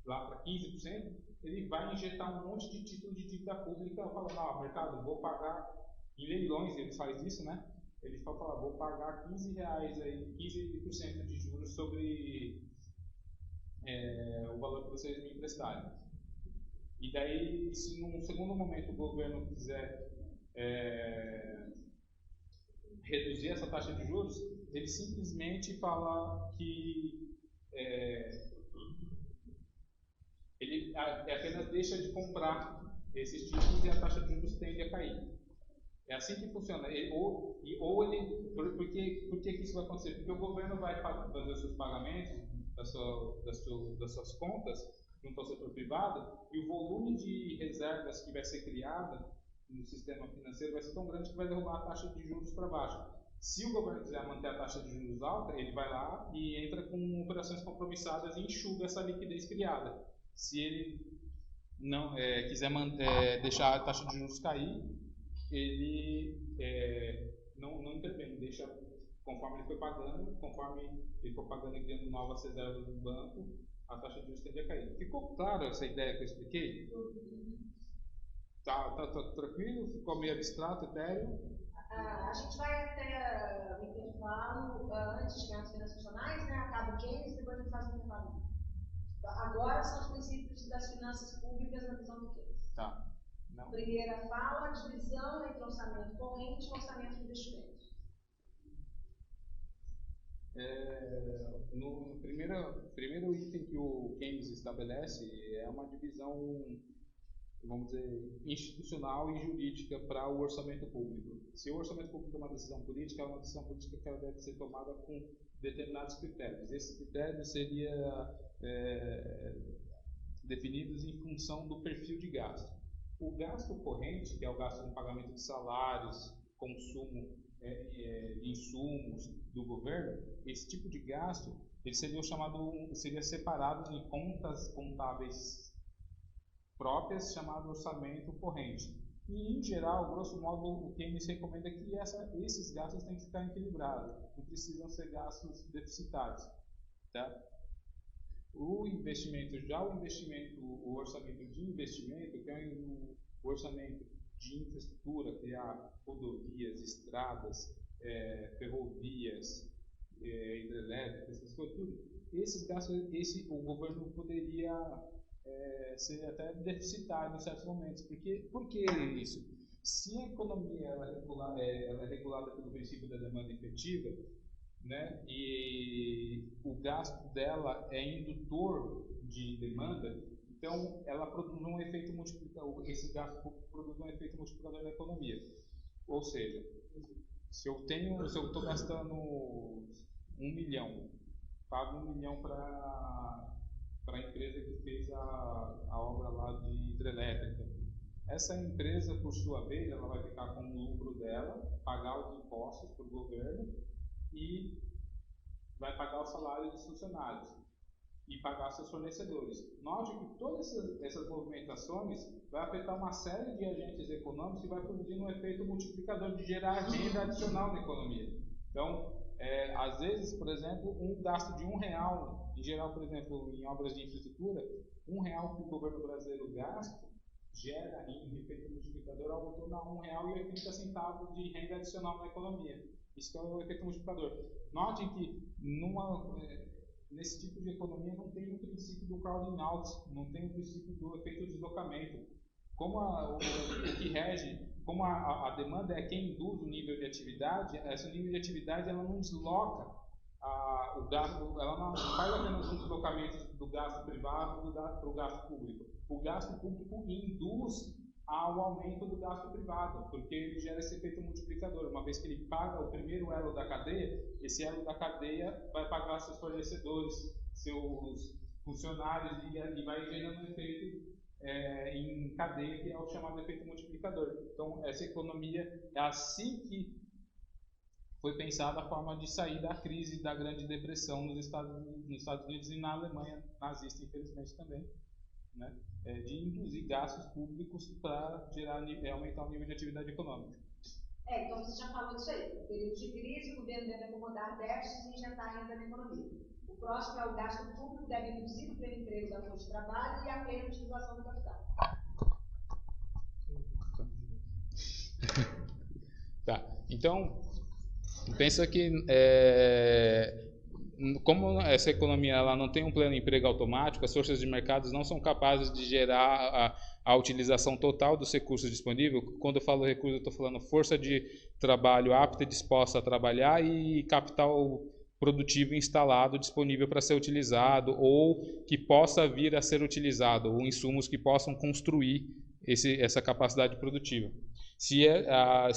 lá para 15%, ele vai injetar um monte de título de dívida pública falando, mercado, vou pagar em leilões, ele faz isso, né? ele só fala, vou pagar R$15 aí, 15% de juros sobre o valor que vocês me emprestarem. E daí, se num segundo momento o governo quiser reduzir essa taxa de juros, ele simplesmente fala que ele apenas deixa de comprar esses títulos e a taxa de juros tende a cair. É assim que funciona. Por que isso vai acontecer? Porque o governo vai fazer os seus pagamentos das suas contas junto ao setor privado, e o volume de reservas que vai ser criada no sistema financeiro vai ser tão grande que vai derrubar a taxa de juros para baixo. Se o governo quiser manter a taxa de juros alta, ele vai lá e entra com operações compromissadas e enxuga essa liquidez criada. Se ele não quiser deixar a taxa de juros cair, ele não intervém, deixa conforme ele foi pagando, conforme ele for pagando e criando novas reservas no banco, a taxa de juros tende a cair. Ficou claro essa ideia que eu expliquei? Tá tranquilo? Ficou meio abstrato, etéreo? A gente vai até o intervalo, antes de chegar nas finanças funcionais, né? Acaba o Keynes, depois a gente faz o intervalo. Agora são os princípios das finanças públicas na visão do Keynes. Tá. Não. Primeira fala, divisão entre orçamento corrente e orçamento de investimentos. No primeiro item que o Keynes estabelece é uma divisão, vamos dizer, institucional e jurídica para o orçamento público. Se o orçamento público é uma decisão política, é uma decisão política que ela deve ser tomada com determinados critérios. Esses critérios seriam definidos em função do perfil de gasto. O gasto corrente, que é o gasto com pagamento de salários, consumo de insumos do governo, esse tipo de gasto ele seria separado em contas contábeis próprias, chamado orçamento corrente. E, em geral, grosso modo, o Keynes recomenda que esses gastos têm que ficar equilibrados, não precisam ser gastos deficitários. Tá? O orçamento de investimento, que é o orçamento de infraestrutura, criar rodovias, estradas, ferrovias, hidrelétricas, essas coisas, tudo. Esses gastos, o governo poderia ser até deficitário em certos momentos. Por que isso? Se a economia ela é regulada pelo princípio da demanda efetiva, né, e o gasto dela é indutor de demanda, então ela produz um efeito multiplicador, esse gasto produz um efeito multiplicador na economia. Ou seja, se eu estou gastando 1 milhão, pago 1 milhão para a empresa que fez a obra lá de hidrelétrica. Essa empresa, por sua vez, ela vai ficar com o lucro dela, pagar os impostos para o governo e vai pagar o salário dos funcionários e pagar seus fornecedores. Note que todas essas movimentações vai afetar uma série de agentes econômicos e vai produzir um efeito multiplicador de gerar renda adicional na economia. Então, às vezes, por exemplo, um gasto de R$1, em geral, por exemplo, em obras de infraestrutura, R$1 que o governo brasileiro gasta gera em efeito multiplicador ao torno a R$1,80 de renda adicional na economia. Isso é o efeito multiplicador. Notem que nesse tipo de economia não tem o princípio do crowding out, não tem o princípio do efeito deslocamento. Como o que rege, como a demanda é quem induz o nível de atividade, esse nível de atividade ela não desloca o gasto, ela não faz apenas um deslocamento do gasto privado para o gasto público. O gasto público induz ao aumento do gasto privado, porque ele gera esse efeito multiplicador. Uma vez que ele paga o primeiro elo da cadeia, esse elo da cadeia vai pagar seus fornecedores, seus funcionários e vai gerando um efeito em cadeia, que é o chamado efeito multiplicador. Então, essa economia é assim que foi pensada a forma de sair da crise da Grande Depressão nos Estados Unidos e na Alemanha nazista, infelizmente, também. Né, de induzir gastos públicos para aumentar o nível de atividade econômica. Então você já falou disso aí. No período de crise, o governo deve acomodar déficits e injetar renda na economia. O próximo é o gasto público deve induzir o pleno emprego da força de trabalho e a plena utilização do capital. Tá. Então, Pensa que como essa economia ela não tem um pleno emprego automático, as forças de mercados não são capazes de gerar a utilização total dos recursos disponíveis. Quando eu falo recurso, eu estou falando força de trabalho apta e disposta a trabalhar e capital produtivo instalado disponível para ser utilizado ou que possa vir a ser utilizado, ou insumos que possam construir essa capacidade produtiva. Se há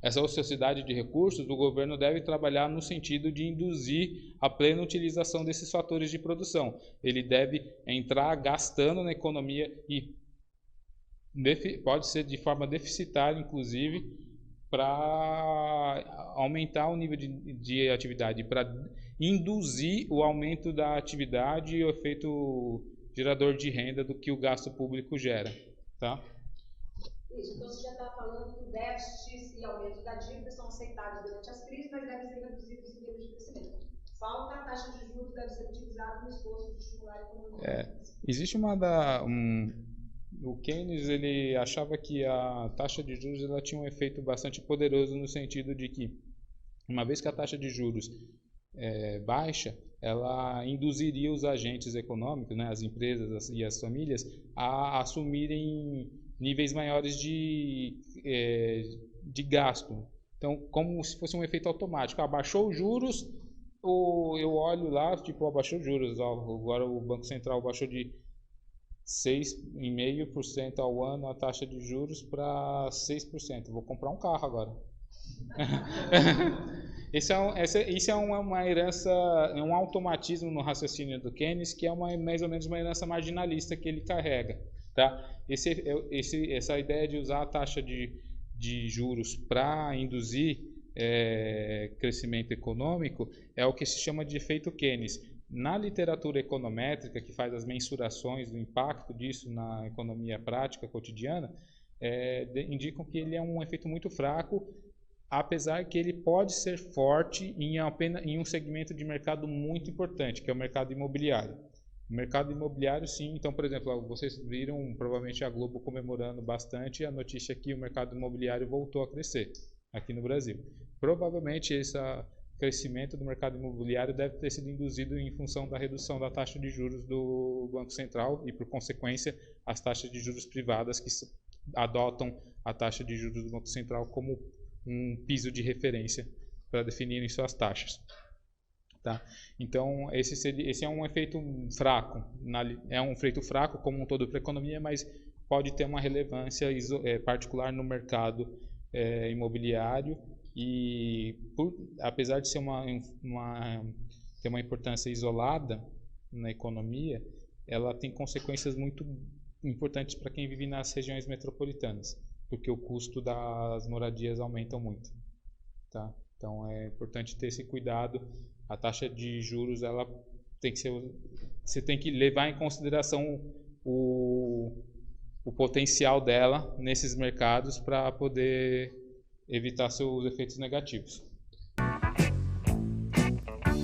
essa ociosidade de recursos, o governo deve trabalhar no sentido de induzir a plena utilização desses fatores de produção. Ele deve entrar gastando na economia e pode ser de forma deficitária, inclusive, para aumentar o nível de atividade, para induzir o aumento da atividade e o efeito gerador de renda do que o gasto público gera. Tá? Isso, então você já está falando que o déficit e aumento da dívida são aceitáveis durante as crises, mas devem ser reduzidos em termos de crescimento. Falta a taxa de juros deve ser utilizada no esforço de estimular a economia. Existe o Keynes ele achava que a taxa de juros ela tinha um efeito bastante poderoso no sentido de que, uma vez que a taxa de juros baixa, ela induziria os agentes econômicos, né, as empresas e as famílias, a assumirem níveis maiores de gasto. Então, como se fosse um efeito automático. Abaixou os juros, eu olho lá, tipo, abaixou os juros. Agora o Banco Central baixou de 6,5% ao ano a taxa de juros para 6%. Vou comprar um carro agora. Isso é uma herança, um automatismo no raciocínio do Keynes, que é mais ou menos uma herança marginalista que ele carrega. Tá? Essa ideia de usar a taxa de juros para induzir crescimento econômico é o que se chama de efeito Keynes. Na literatura econométrica, que faz as mensurações do impacto disso na economia prática cotidiana, indicam que ele é um efeito muito fraco, apesar que ele pode ser forte em um segmento de mercado muito importante, que é o mercado imobiliário. O mercado imobiliário, sim. Então, por exemplo, vocês viram provavelmente a Globo comemorando bastante a notícia que o mercado imobiliário voltou a crescer aqui no Brasil. Provavelmente esse crescimento do mercado imobiliário deve ter sido induzido em função da redução da taxa de juros do Banco Central e, por consequência, as taxas de juros privadas que adotam a taxa de juros do Banco Central como um piso de referência para definirem suas taxas. Tá? Então, esse é um efeito fraco. É um efeito fraco como um todo para a economia, mas pode ter uma relevância particular no mercado imobiliário e, apesar de ser ter uma importância isolada na economia, ela tem consequências muito importantes para quem vive nas regiões metropolitanas, porque o custo das moradias aumentam muito. Tá? Então, é importante ter esse cuidado. A taxa de juros, ela tem que ser, você tem que levar em consideração o potencial dela nesses mercados para poder evitar seus efeitos negativos.